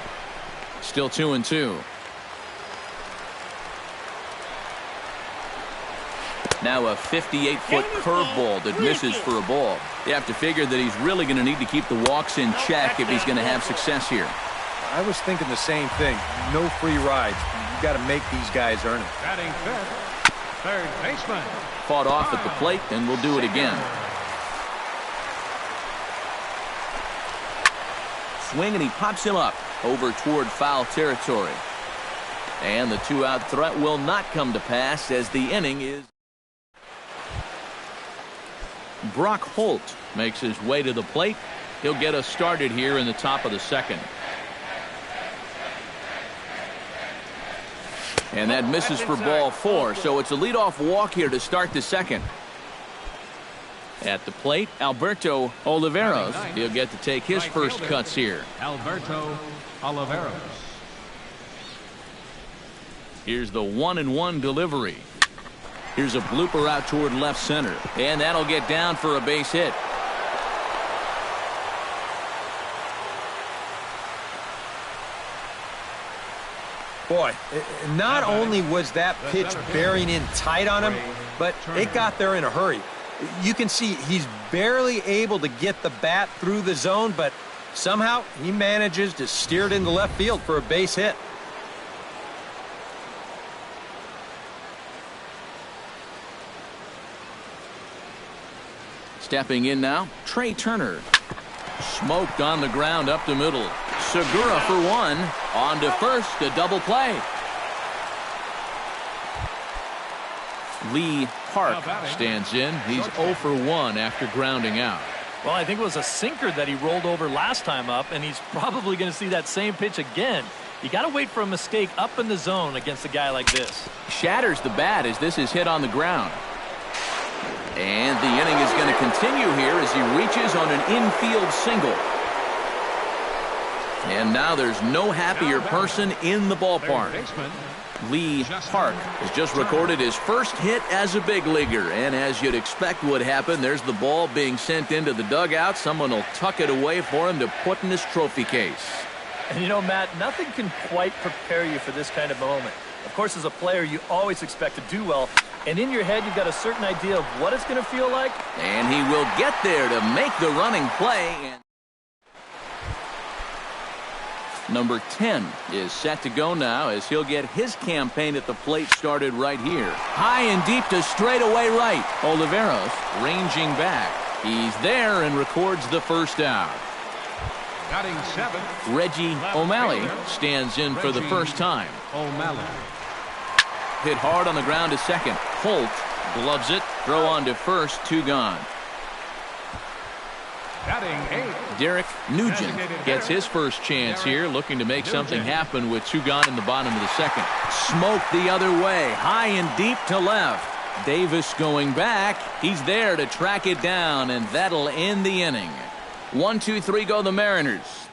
Still 2-2. Now a 58-foot curveball that misses for a ball. You have to figure that he's really going to need to keep the walks in check if he's going to have success here. I was thinking the same thing. No free rides. You got to make these guys earn it. Batting fifth, third baseman. Fought off at the plate, and we'll do it again. Swing, and he pops him up over toward foul territory. And the 2-out threat will not come to pass as the inning is. Brock Holt makes his way to the plate. He'll get us started here in the top of the second. And that misses for ball 4, so it's a leadoff walk here to start the second. At the plate, Alberto Oliveros. He'll get to take his first cuts here. Alberto Oliveros. Here's the 1-1 delivery. Here's a blooper out toward left center, and that'll get down for a base hit. Boy, not only was that pitch bearing in tight on him, but it got there in a hurry. You can see he's barely able to get the bat through the zone, but somehow he manages to steer it into left field for a base hit. Stepping in now, Trey Turner. Smoked on the ground up the middle. Segura for 1. On to first, a double play. Lee Park stands in. He's 0 for 1 after grounding out. Well, I think it was a sinker that he rolled over last time up, and he's probably going to see that same pitch again. You got to wait for a mistake up in the zone against a guy like this. Shatters the bat as this is hit on the ground. And the inning is going to continue here as he reaches on an infield single. And now there's no happier person in the ballpark. Lee Park has just recorded his first hit as a big leaguer. And as you'd expect would happen, there's the ball being sent into the dugout. Someone will tuck it away for him to put in his trophy case. And you know, Matt, nothing can quite prepare you for this kind of moment. Of course, as a player, you always expect to do well. And in your head, you've got a certain idea of what it's going to feel like. And he will get there to make the running play. And number 10 is set to go now as he'll get his campaign at the plate started right here. High and deep to straightaway right. Oliveros ranging back. He's there and records the first out. Batting 7th, Reggie O'Malley stands in for the first time. O'Malley. Hit hard on the ground to second. Holt Gloves it. Throw on to first. 2 gone. Batting 8. Derek Nugent gets his first chance here, looking to make something happen with 2 gone in the bottom of the second. Smoke the other way, high and deep to left. Davis going back. He's there to track it down, and that'll end the inning. 1, 2, 3 go the Mariners.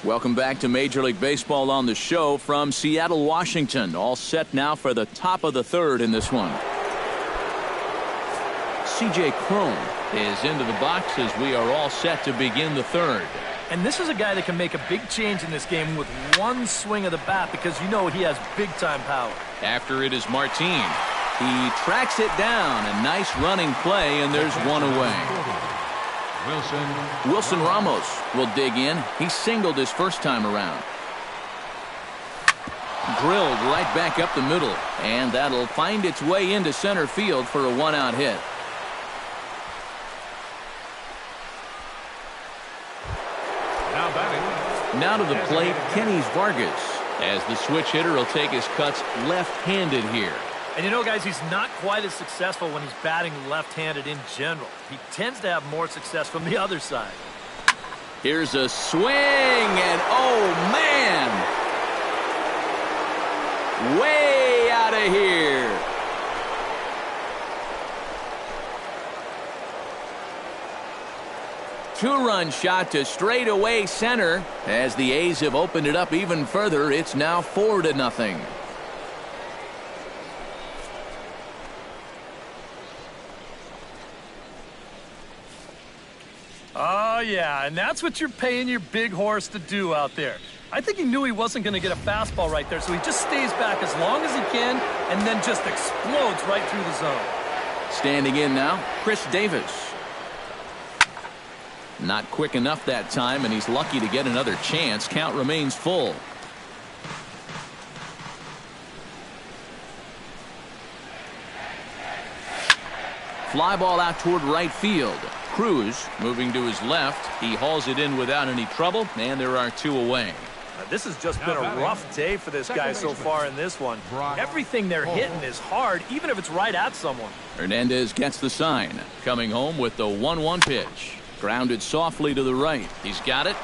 Welcome back to Major League Baseball on the show from Seattle, Washington. All set now for the top of the third in this one. C.J. Cron is into the box as we are all set to begin the third. And this is a guy that can make a big change in this game with one swing of the bat because you know he has big-time power. After it is Martin. He tracks it down. A nice running play, and there's one away. Wilson Ramos will dig in. He singled his first time around. Drilled right back up the middle, and that'll find its way into center field for a 1-out hit. Now to the plate, Kenny Vargas, as the switch hitter will take his cuts left-handed here. And you know, guys, he's not quite as successful when he's batting left-handed in general. He tends to have more success from the other side. Here's a swing, and oh, man! Way out of here. Two-run shot to straightaway center. As the A's have opened it up even further, it's now 4-0. Oh, yeah, and that's what you're paying your big horse to do out there. I think he knew he wasn't going to get a fastball right there, so he just stays back as long as he can and then just explodes right through the zone. Standing in now, Chris Davis. Not quick enough that time, and he's lucky to get another chance. Count remains full. Fly ball out toward right field. Cruz moving to his left. He hauls it in without any trouble, and there are 2 away. This has just been a rough day for this guy so far in this one. Everything they're hitting is hard, even if it's right at someone. Hernandez gets the sign. Coming home with the 1-1 pitch. Grounded softly to the right. He's got it.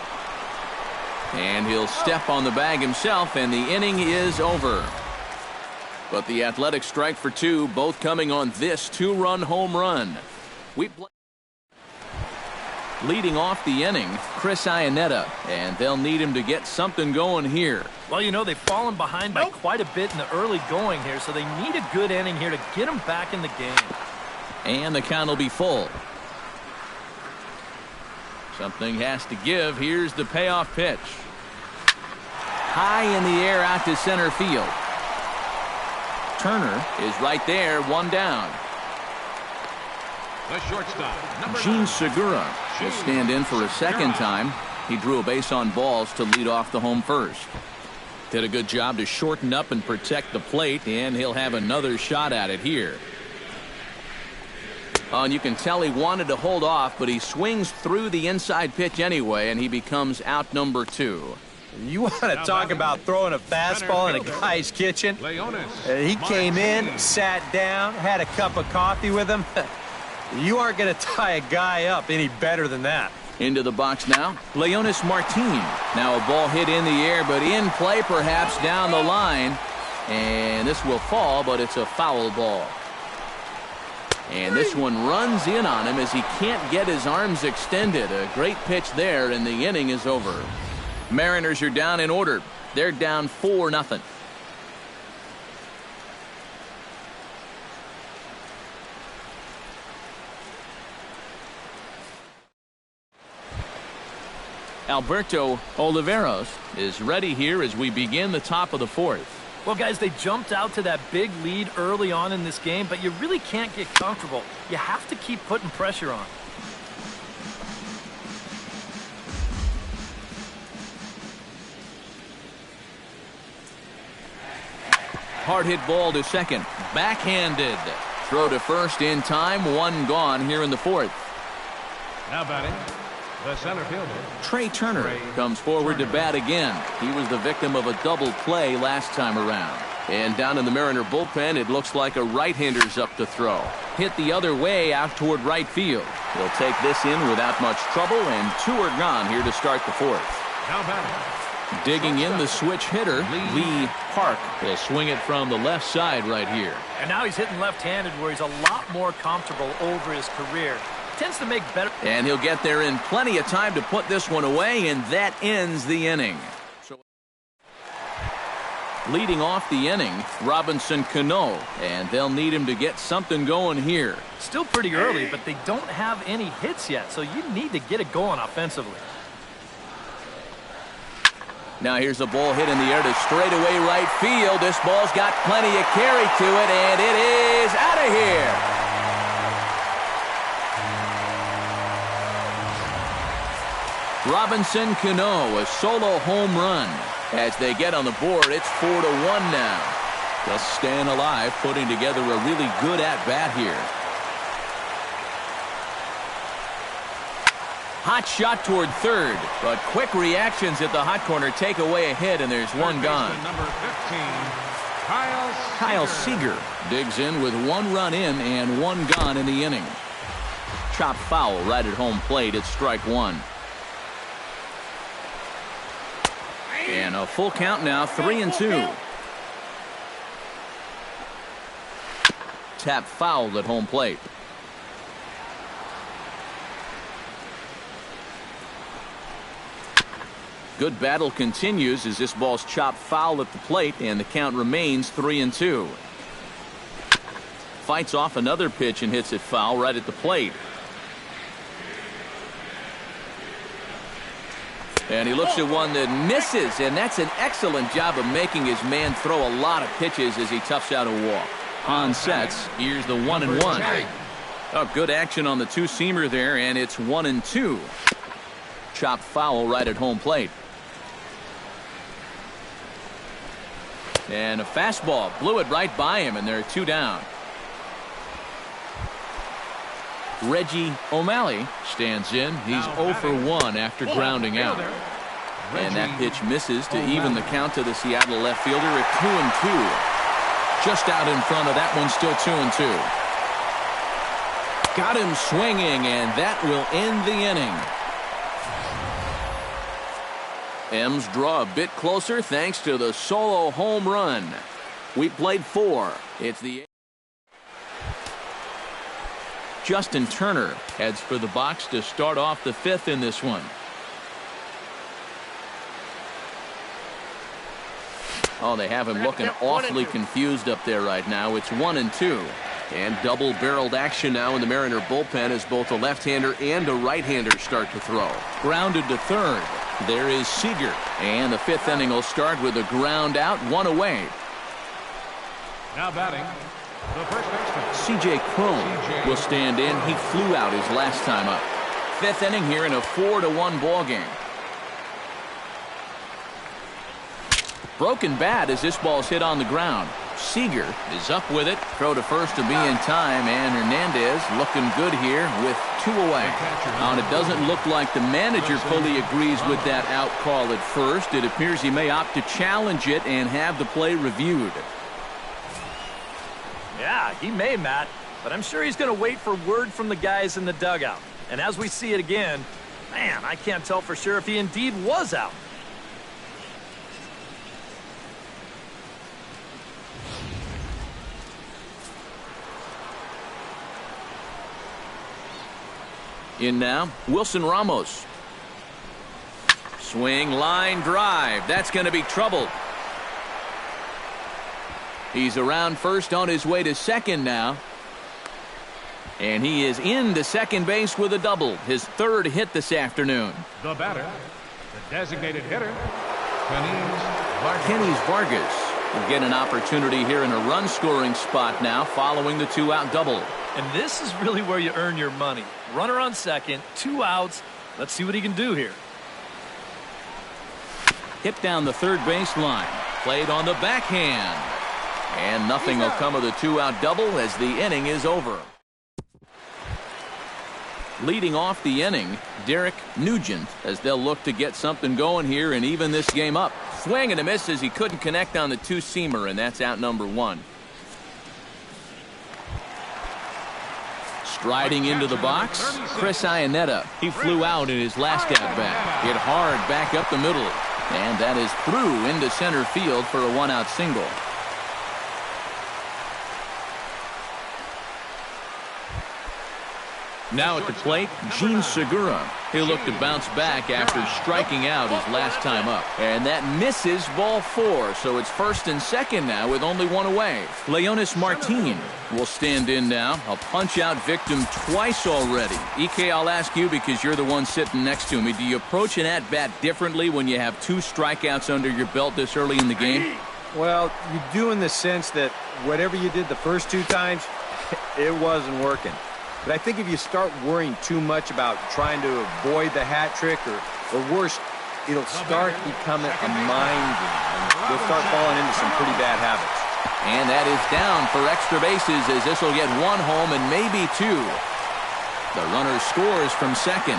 And he'll step on the bag himself, and the inning is over. But the Athletics strike for 2, both coming on this 2-run home run. Leading off the inning, Chris Iannetta, and they'll need him to get something going here. Well, you know, they've fallen behind by quite a bit in the early going here, so they need a good inning here to get them back in the game. And the count will be full. Something has to give. Here's the payoff pitch. High in the air out to center field. Turner is right there, 1 down. The shortstop, Gene Segura will stand in for a second time. He drew a base on balls to lead off the home first. Did a good job to shorten up and protect the plate, and he'll have another shot at it here. And you can tell he wanted to hold off, but he swings through the inside pitch anyway, and he becomes out number 2. You want to talk about throwing a fastball in a guy's kitchen? He came in, sat down, had a cup of coffee with him. You aren't going to tie a guy up any better than that. Into the box now, Leonis Martin. Now a ball hit in the air, but in play perhaps down the line. And this will fall, but it's a foul ball. And this one runs in on him as he can't get his arms extended. A great pitch there, and the inning is over. Mariners are down in order. They're down 4-0. Alberto Oliveros is ready here as we begin the top of the 4th. Well, guys, they jumped out to that big lead early on in this game, but you really can't get comfortable. You have to keep putting pressure on. Hard hit ball to second. Backhanded. Throw to first in time. 1 gone here in the 4th. Now batting, the center fielder. Trey Turner comes forward to bat again. He was the victim of a double play last time around. And down in the Mariner bullpen, it looks like a right-hander's up to throw. Hit the other way out toward right field. He'll take this in without much trouble, and 2 are gone here to start the 4th. Now batting. Digging in the switch hitter, Lee Park. He'll swing it from the left side right here. And now he's hitting left-handed where he's a lot more comfortable over his career. Tends to make better. And he'll get there in plenty of time to put this one away, and that ends the inning. Leading off the inning, Robinson Cano, and they'll need him to get something going here. Still pretty early, but they don't have any hits yet, so you need to get it going offensively. Now here's a ball hit in the air to straightaway right field. This ball's got plenty of carry to it, and it is out of here. Robinson Cano, a solo home run. As they get on the board, it's 4-1 now. Just staying alive, putting together a really good at-bat here. Hot shot toward third, but quick reactions at the hot corner take away a hit, and there's one gone. Number 15, Kyle Seager digs in with 1 run in and 1 gone in the inning. Chopped foul right at home plate. It's strike 1. And a full count now, 3-2. Tap foul at home plate. Good battle continues as this ball's chopped foul at the plate, and the count remains 3-2. Fights off another pitch and hits it foul right at the plate. And he looks at one that misses, and that's an excellent job of making his man throw a lot of pitches as he toughs out a walk. On sets, here's the 1-1. Oh, good action on the two-seamer there, and it's 1-2. Chopped foul right at home plate. And a fastball blew it right by him, and there are 2 down. Reggie O'Malley stands in. He's 0 for 1 after grounding out. And that pitch misses to even the count to the Seattle left fielder at 2-2. Just out in front of that one, still 2-2. Got him swinging, and that will end the inning. M's draw a bit closer thanks to the solo home run. We played 4. It's the Justin Turner heads for the box to start off the 5th in this one. Oh, they have him looking awfully confused up there right now. It's 1-2. And double-barreled action now in the Mariner bullpen as both a left-hander and a right-hander start to throw. Grounded to third. There is Seager. And the 5th inning will start with a ground out, 1 away. now batting, the first baseman. C.J. Cron will stand in. He flew out his last time up. 5th inning here in a 4-1 ball game. Broken bat as this ball's hit on the ground. Seager is up with it. Throw to first to be in time, and Hernandez looking good here with 2 away. Now, it doesn't look like the manager fully agrees with that out call at first. It appears he may opt to challenge it and have the play reviewed. Yeah, he may, Matt, but I'm sure he's going to wait for word from the guys in the dugout. And as we see it again, man, I can't tell for sure if he indeed was out. In now, Wilson Ramos. Swing, line, drive. That's going to be trouble. He's around first on his way to second now. And he is into second base with a double. His 3rd hit this afternoon. The batter, the designated hitter, Kenny Vargas will get an opportunity here in a run-scoring spot now following the 2-out double. And this is really where you earn your money. Runner on second, 2 outs. Let's see what he can do here. Hit down the third baseline. Played on the backhand. And nothing will come of the 2-out double as the inning is over. Leading off the inning, Derek Nugent, as they'll look to get something going here and even this game up. Swing and a miss as he couldn't connect on the two-seamer, and that's out number 1. Striding into the box, Chris Iannetta. He flew out in his last at-bat. Hit hard back up the middle. And that is through into center field for a one-out single. Now at the plate, Gene Segura. He'll look to bounce back after striking out his last time up. And that misses ball 4, so it's first and second now with only one away. Leonis Martin will stand in now. A punch-out victim twice already. EK, I'll ask you because you're the one sitting next to me. Do you approach an at-bat differently when you have 2 strikeouts under your belt this early in the game? Well, you do in the sense that whatever you did the first 2 times, it wasn't working. But I think if you start worrying too much about trying to avoid the hat trick or worse, it'll start becoming a mind game. And you'll start falling into some pretty bad habits. And that is down for extra bases as this will get 1 home and maybe 2. The runner scores from second.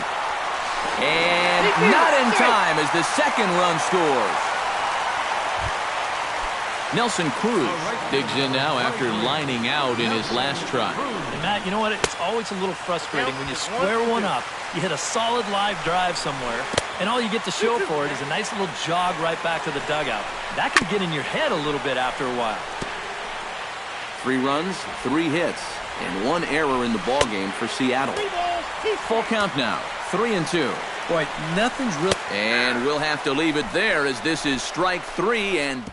And not in time as the second run scores. Nelson Cruz digs in now after lining out in his last try. And Matt, you know what? It's always a little frustrating when you square one up, you hit a solid live drive somewhere, and all you get to show for it is a nice little jog right back to the dugout. That can get in your head a little bit after a while. 3 runs, 3 hits, and 1 error in the ballgame for Seattle. Full count now, 3-2. Boy, nothing's real. And we'll have to leave it there as this is strike 3, and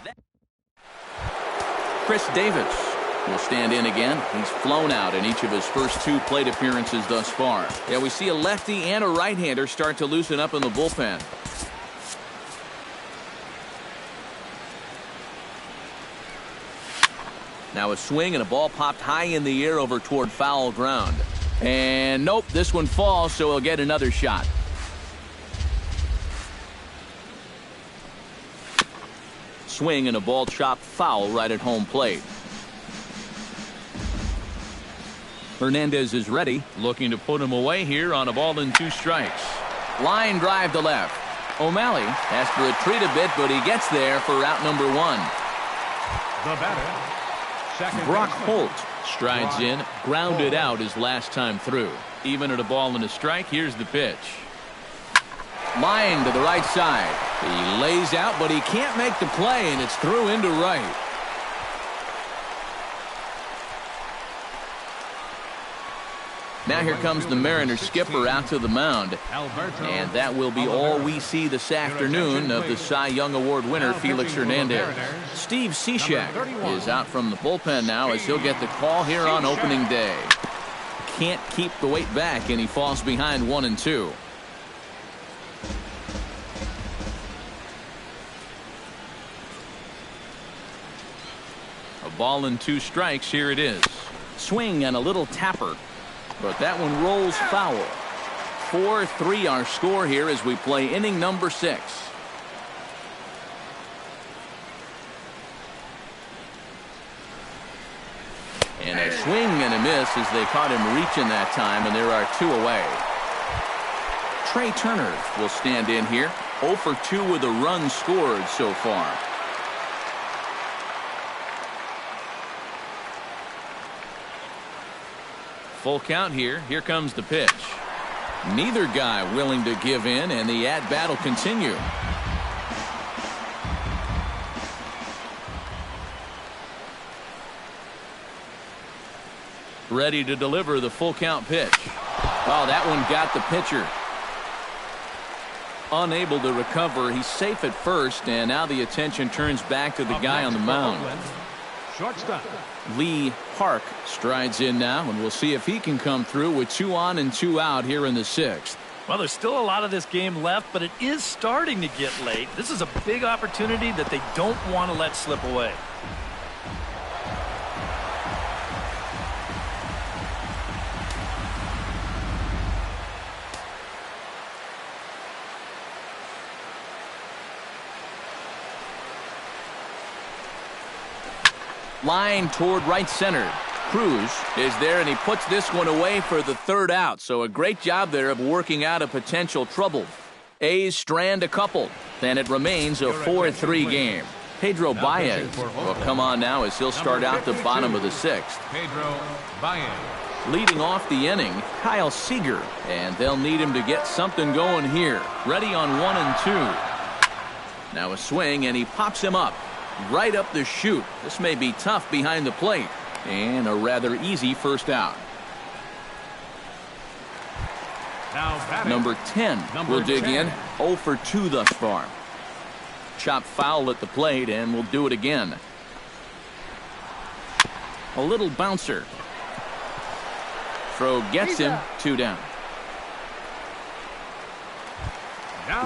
Chris Davis will stand in again. He's flown out in each of his first 2 plate appearances thus far. Yeah, we see a lefty and a right-hander start to loosen up in the bullpen. Now a swing and a ball popped high in the air over toward foul ground. And nope, this one falls, so he'll get another shot. Swing and a ball chopped foul right at home plate. Hernandez is ready, looking to put him away here on a ball and 2 strikes. Line drive to left. O'Malley has to retreat a bit, but he gets there for out number 1. The batter, second Brock baseman. Holt strides in, grounded out his last time through. Even at a ball and a strike, here's the pitch. Line to the right side. He lays out, but he can't make the play, and it's through into right. Now here comes the Mariners skipper out to the mound. And that will be all we see this afternoon of the Cy Young Award winner, Felix Hernandez. Steve Cishek is out from the bullpen now as he'll get the call here on opening day. Can't keep the weight back, and he falls behind 1-2. A ball and 2 strikes. Here it is. Swing and a little tapper. But that one rolls foul. 4-3 our score here as we play inning number 6. And a swing and a miss as they caught him reaching that time, and there are 2 away. Trey Turner will stand in here. 0 for 2 with a run scored so far. Full count here. Here comes the pitch. Neither guy willing to give in, and the at-bat will continue. Ready to deliver the full count pitch. Oh, that one got the pitcher. Unable to recover. He's safe at first, and now the attention turns back to the guy on the mound. Shortstop. Lee Park strides in now, and we'll see if he can come through with 2 on and 2 out here in the 6th. Well, there's still a lot of this game left, but it is starting to get late. This is a big opportunity that they don't want to let slip away. Line toward right center. Cruz is there, and he puts this one away for the third out. So a great job there of working out a potential trouble. A's strand a couple, and it remains a 4-3 game. Pedro Baez will come on now as he'll start out the bottom of the sixth. Pedro Baez. Leading off the inning, Kyle Seager, and they'll need him to get something going here. Ready on 1 and 2. Now a swing, and he pops him up right up the chute. This may be tough behind the plate, and a rather easy first out. Number 10 will dig in. 0 for 2 thus far. Chop foul at the plate, and we'll do it again. A little bouncer. Throw gets him. 2 down.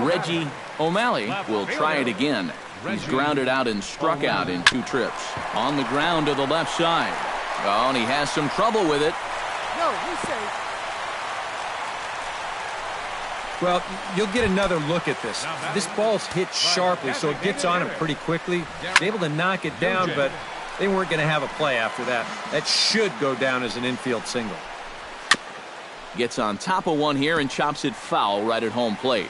Reggie O'Malley will try it again. He's grounded out and struck out in 2 trips. On the ground to the left side. Oh, and he has some trouble with it. Well, you'll get another look at this. This ball's hit sharply, so it gets on him pretty quickly. He's able to knock it down, but they weren't going to have a play after that. That should go down as an infield single. Gets on top of one here and chops it foul right at home plate.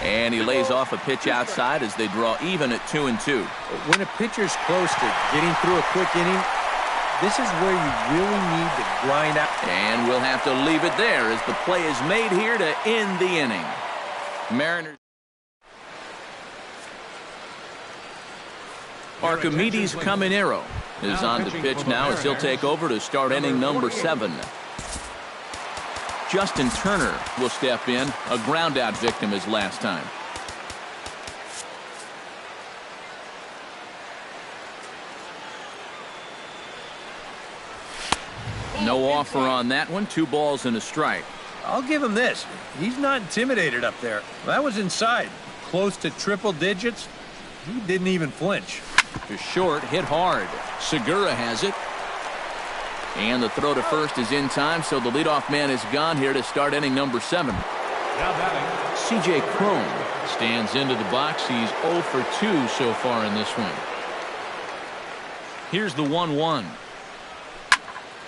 And he lays off a pitch outside as they draw even at 2 and 2. When a pitcher's close to getting through a quick inning, this is where you really need to grind out. And we'll have to leave it there as the play is made here to end the inning. Mariners. Archimedes Caminero is on the pitch now as he'll take over to start inning number 7. Justin Turner will step in, a ground-out victim as last time. No offer on that one. 2 balls and a strike. I'll give him this. He's not intimidated up there. That was inside. Close to triple digits. He didn't even flinch. To short, hit hard. Segura has it. And the throw to first is in time, so the leadoff man is gone here to start inning number 7. C.J. Cron stands into the box. He's 0 for 2 so far in this one. Here's the 1-1.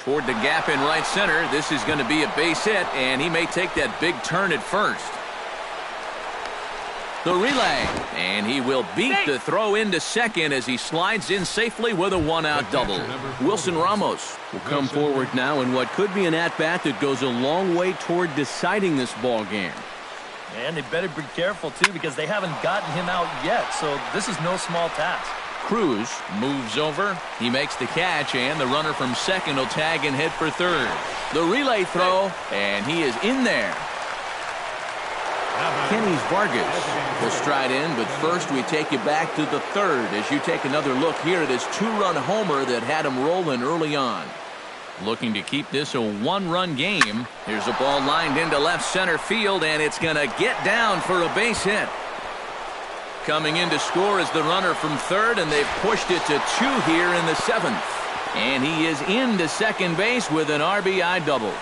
Toward the gap in right center. This is going to be a base hit, and he may take that big turn at first. The relay, and he will beat the throw into second as he slides in safely with a 1-out double. Wilson Ramos will come forward now in what could be an at-bat that goes a long way toward deciding this ball game. And they better be careful, too, because they haven't gotten him out yet, so this is no small task. Cruz moves over. He makes the catch, and the runner from second will tag and head for third. The relay throw, and he is in there. Kenny Vargas will stride in, but first we take you back to the third as you take another look here at his 2-run homer that had him rolling early on. Looking to keep this a 1-run game. Here's a ball lined into left center field, and it's going to get down for a base hit. Coming in to score is the runner from third, and they've pushed it to 2 here in the 7th. And he is into second base with an RBI double.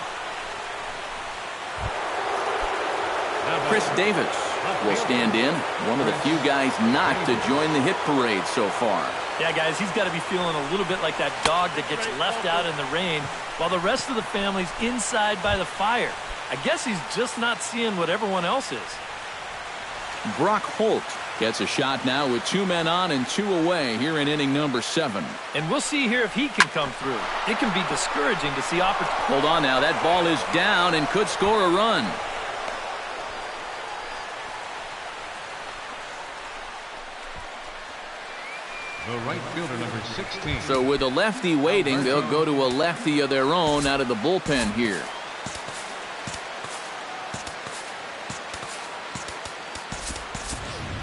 Chris Davis will stand in, one of the few guys not to join the hit parade so far. Yeah, guys, he's got to be feeling a little bit like that dog that gets left out in the rain while the rest of the family's inside by the fire. I guess he's just not seeing what everyone else is. Brock Holt gets a shot now with 2 men on and 2 away here in inning number 7. And we'll see here if he can come through. It can be discouraging to see opportunity. Hold on now. That ball is down and could score a run. The right fielder, number 16. So with a lefty waiting, they'll go to a lefty of their own out of the bullpen here.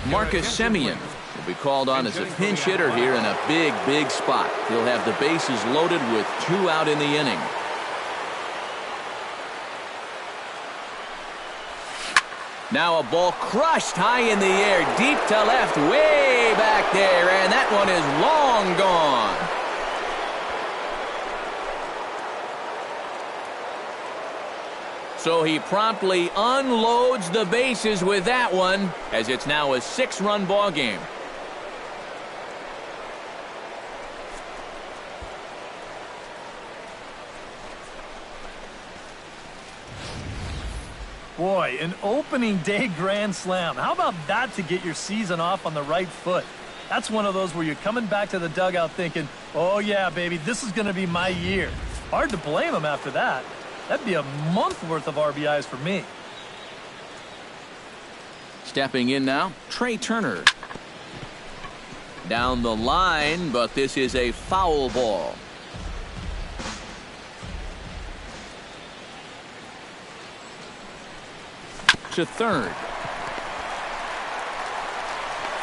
Marcus Semien will be called on as a pinch hitter here in a big spot. He'll have the bases loaded with 2 out in the inning. Now a ball crushed high in the air, deep to left, way back there, and that one is long gone. So he promptly unloads the bases with that one, as it's now a 6-run ball game. Boy, an opening day grand slam. How about that to get your season off on the right foot? That's one of those where you're coming back to the dugout thinking, oh yeah, baby, this is going to be my year. Hard to blame him after that. That'd be a month worth of RBIs for me. Stepping in now, Trey Turner. Down the line, but this is a foul ball. To third.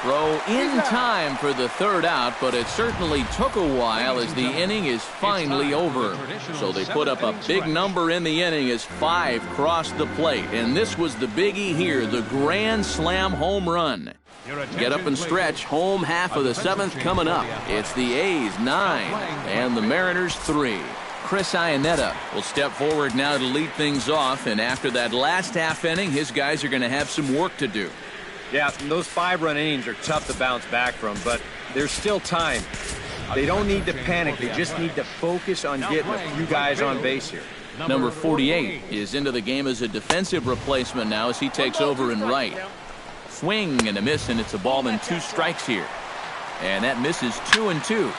Throw in time for the third out, but it certainly took a while as the inning is finally over. So they put up a big number in the inning as 5 crossed the plate. And this was the biggie here, the grand slam home run. Get up and stretch. Home half of the 7th coming up. It's the A's 9 and the Mariners 3. Chris Iannetta will step forward now to lead things off, and after that last half inning, his guys are going to have some work to do. Yeah, those 5-run innings are tough to bounce back from, but there's still time. They don't need to panic. They just need to focus on getting a few guys on base here. Number 48 is into the game as a defensive replacement now as he takes over in right. Swing and a miss, and it's a ball and 2 strikes here. And that misses 2-2.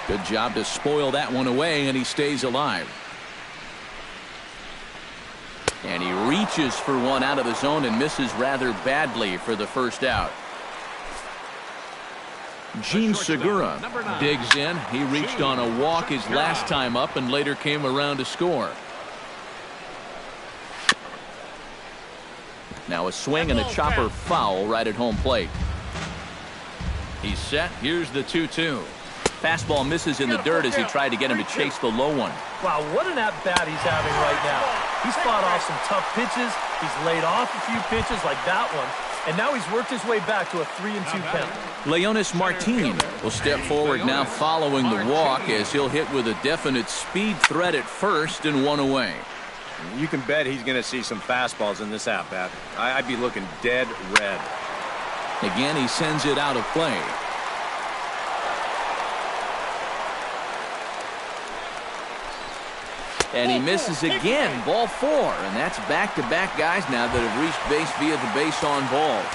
Good job to spoil that one away, and he stays alive. And he reaches for one out of the zone and misses rather badly for the first out. Gene Segura digs in. He reached on a walk his last time up and later came around to score. Now a swing and a chopper foul right at home plate. He's set. Here's the 2-2. Fastball misses in the dirt as he tried to get him to chase the low one. Wow, what an at-bat he's having right now. He's fought off some tough pitches. He's laid off a few pitches like that one. And now he's worked his way back to a 3-2 count. Leonis Martin will step forward now following the walk as he'll hit with a definite speed threat at first and one away. You can bet he's going to see some fastballs in this at-bat. I'd be looking dead red. Again, he sends it out of play. And he misses again, ball 4. And that's back-to-back guys now that have reached base via the base on balls.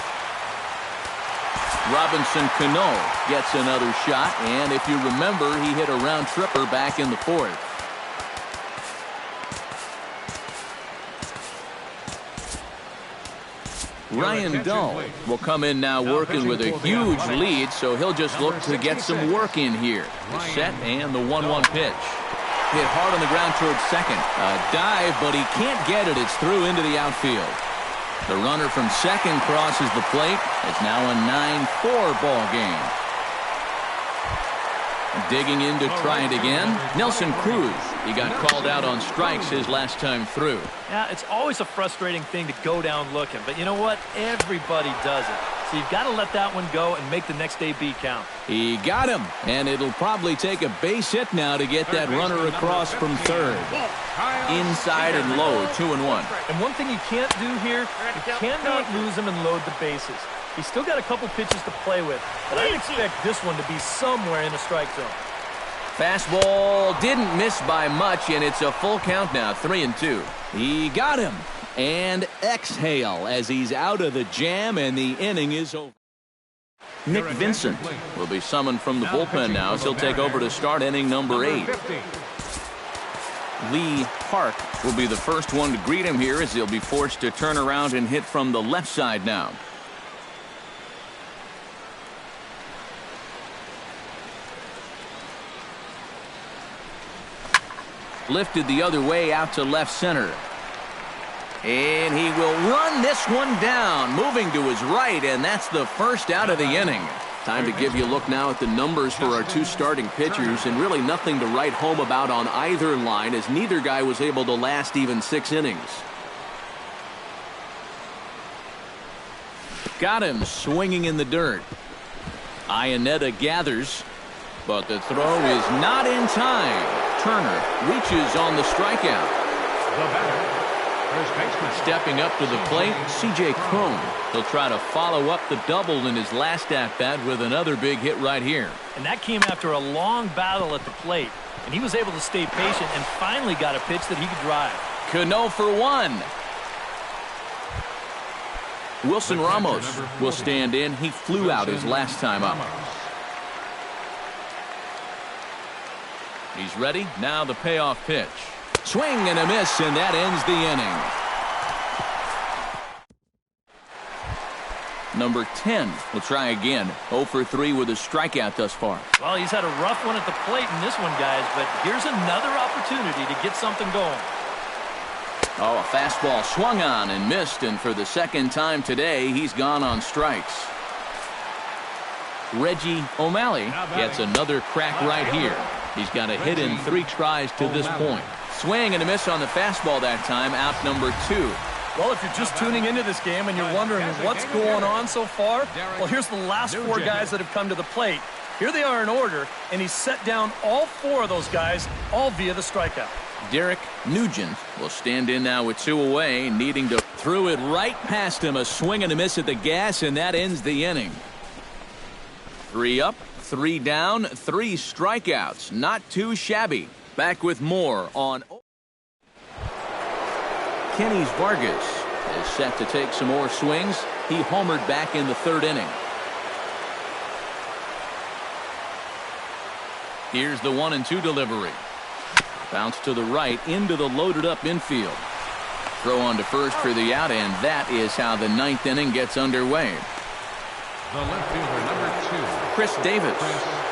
Robinson Cano gets another shot, and if you remember, he hit a round tripper back in the 4th. Ryan Dull will come in now working with a huge lead, so he'll just look to get some work in here. The set and the 1-1 pitch. Hit hard on the ground towards second. A dive, but he can't get it. It's through into the outfield. The runner from second crosses the plate. It's now a 9-4 ball game. Digging in to try it again, Nelson Cruz. He got called out on strikes his last time through. Yeah, it's always a frustrating thing to go down looking, but you know what? Everybody does it. So you've got to let that one go and make the next AB count. He got him, and it'll probably take a base hit now to get that runner across from third. Inside and low, 2-1. And one thing you can't do here, you cannot lose him and load the bases. He's still got a couple pitches to play with, but I'd expect this one to be somewhere in the strike zone. Fastball didn't miss by much, and it's a full count now, 3-2. He got him. And exhale as he's out of the jam, and the inning is over. Nick Vincent will be summoned from the bullpen now as he'll take over to start inning number 8. Lee Park will be the first one to greet him here as he'll be forced to turn around and hit from the left side now. Lifted the other way out to left center. And he will run this one down, moving to his right, and that's the first out of the inning. Time to give you a look now at the numbers for our 2 starting pitchers, and really nothing to write home about on either line as neither guy was able to last even 6 innings. Got him swinging in the dirt. Iannetta gathers, but the throw is not in time. Turner reaches on the strikeout. The batter, first baseman. Stepping up to the plate, C.J. Cron. He'll try to follow up the double in his last at-bat with another big hit right here. And that came after a long battle at the plate. And he was able to stay patient and finally got a pitch that he could drive. Cano for 1. Wilson Ramos will stand in. He flew out his last time up. He's ready. Now the payoff pitch. Swing and a miss, and that ends the inning. Number 10 will try again. 0 for 3 with a strikeout thus far. Well, he's had a rough one at the plate in this one, guys, but here's another opportunity to get something going. Oh, a fastball swung on and missed, and for the second time today, he's gone on strikes. Reggie O'Malley gets another crack right here. He's got a hit in 3 tries to this point. Swing and a miss on the fastball that time, out number 2. Well, if you're just tuning into this game and you're wondering what's going on so far, well, here's the last 4 guys that have come to the plate. Here they are in order, and he's set down all 4 of those guys, all via the strikeout. Derek Nugent will stand in now with 2 away, needing to throw it right past him. A swing and a miss at the gas, and that ends the inning. 3 up, 3 down, 3 strikeouts. Not too shabby. Back with more on... Kenny Vargas is set to take some more swings. He homered back in the 3rd inning. Here's the 1-2 delivery. Bounce to the right into the loaded up infield. Throw on to first for the out, and that is how the 9th inning gets underway. The left fielder, number 2. Chris Davis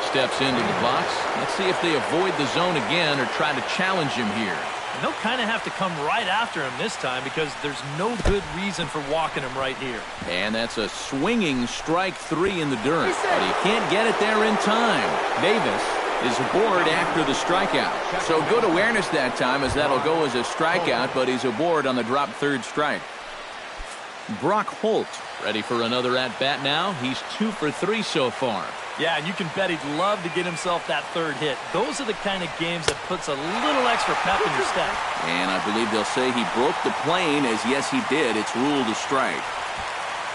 steps into the box. Let's see if they avoid the zone again or try to challenge him here. And they'll kind of have to come right after him this time because there's no good reason for walking him right here. And that's a swinging strike 3 in the dirt, but he can't get it there in time. Davis is aboard after the strikeout. So good awareness that time, as that'll go as a strikeout, but he's aboard on the drop 3rd strike. Brock Holt ready for another at-bat now. He's 2 for 3 so far. Yeah, and you can bet he'd love to get himself that 3rd hit. Those are the kind of games that puts a little extra pep in your step. And I believe they'll say he broke the plane, as yes he did. It's ruled a strike.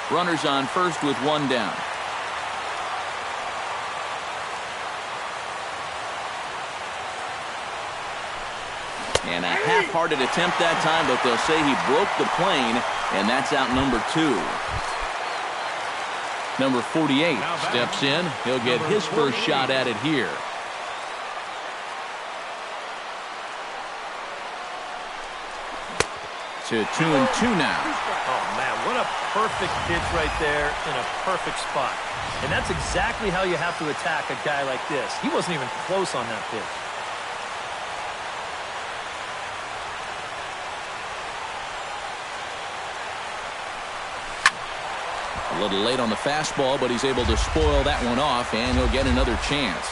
Runners on first with 1 down. And a half-hearted attempt that time, but they'll say he broke the plane, and that's out number 2. Number 48 steps in. He'll get his first shot at it here. To 2-2 now. Oh, man, what a perfect pitch right there in a perfect spot. And that's exactly how you have to attack a guy like this. He wasn't even close on that pitch. A little late on the fastball, but he's able to spoil that one off, and he'll get another chance.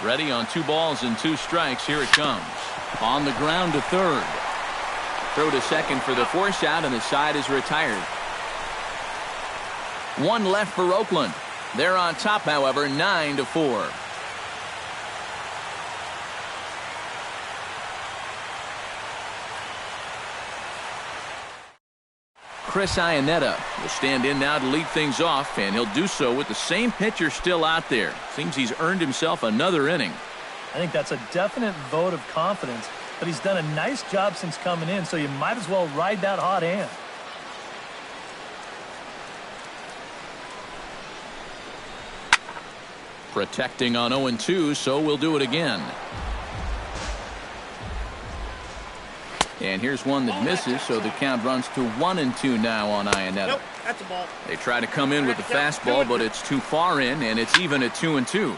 Ready on 2 balls and 2 strikes. Here it comes. On the ground to 3rd. Throw to second for the force out, and the side is retired. 1 left for Oakland. They're on top, however, 9-4. Chris Iannetta will stand in now to lead things off, and he'll do so with the same pitcher still out there. Seems he's earned himself another inning. I think that's a definite vote of confidence, but he's done a nice job since coming in, so you might as well ride that hot hand. Protecting on 0-2, so we'll do it again. And here's one that misses, so the count runs to 1-2 now on Iannetta. Nope, that's a ball. They try to come in with the fastball, but it's too far in, and it's even at 2-2.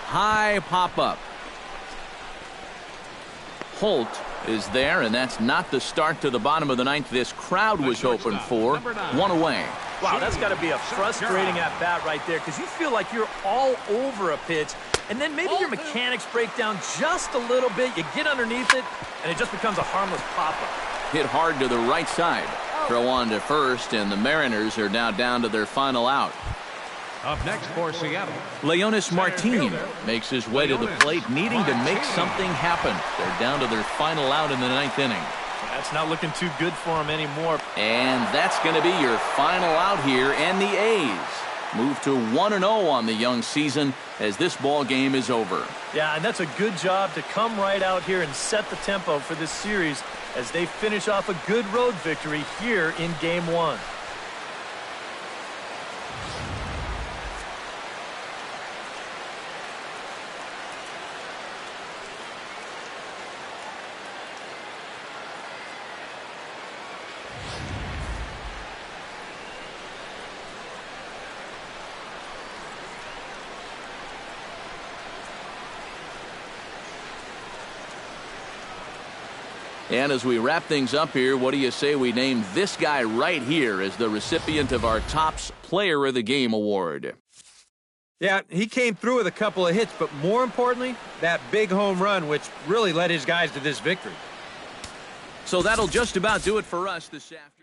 High pop-up. Holt is there, and that's not the start to the bottom of the 9th this crowd was hoping for. 1 away. Wow, that's got to be a frustrating at-bat right there because you feel like you're all over a pitch, and then maybe your mechanics break down just a little bit. You get underneath it, and it just becomes a harmless pop-up. Hit hard to the right side. Throw on to first, and the Mariners are now down to their final out. Up next for Seattle, Leonis Martin makes his way to the plate, needing to make something happen. They're down to their final out in the 9th inning. That's not looking too good for him anymore. And that's going to be your final out here, and the A's move to 1-0 on the young season as this ball game is over. Yeah, and that's a good job to come right out here and set the tempo for this series as they finish off a good road victory here in Game 1. And as we wrap things up here, what do you say we name this guy right here as the recipient of our Topps Player of the Game award? Yeah, he came through with a couple of hits, but more importantly, that big home run, which really led his guys to this victory. So that'll just about do it for us this afternoon.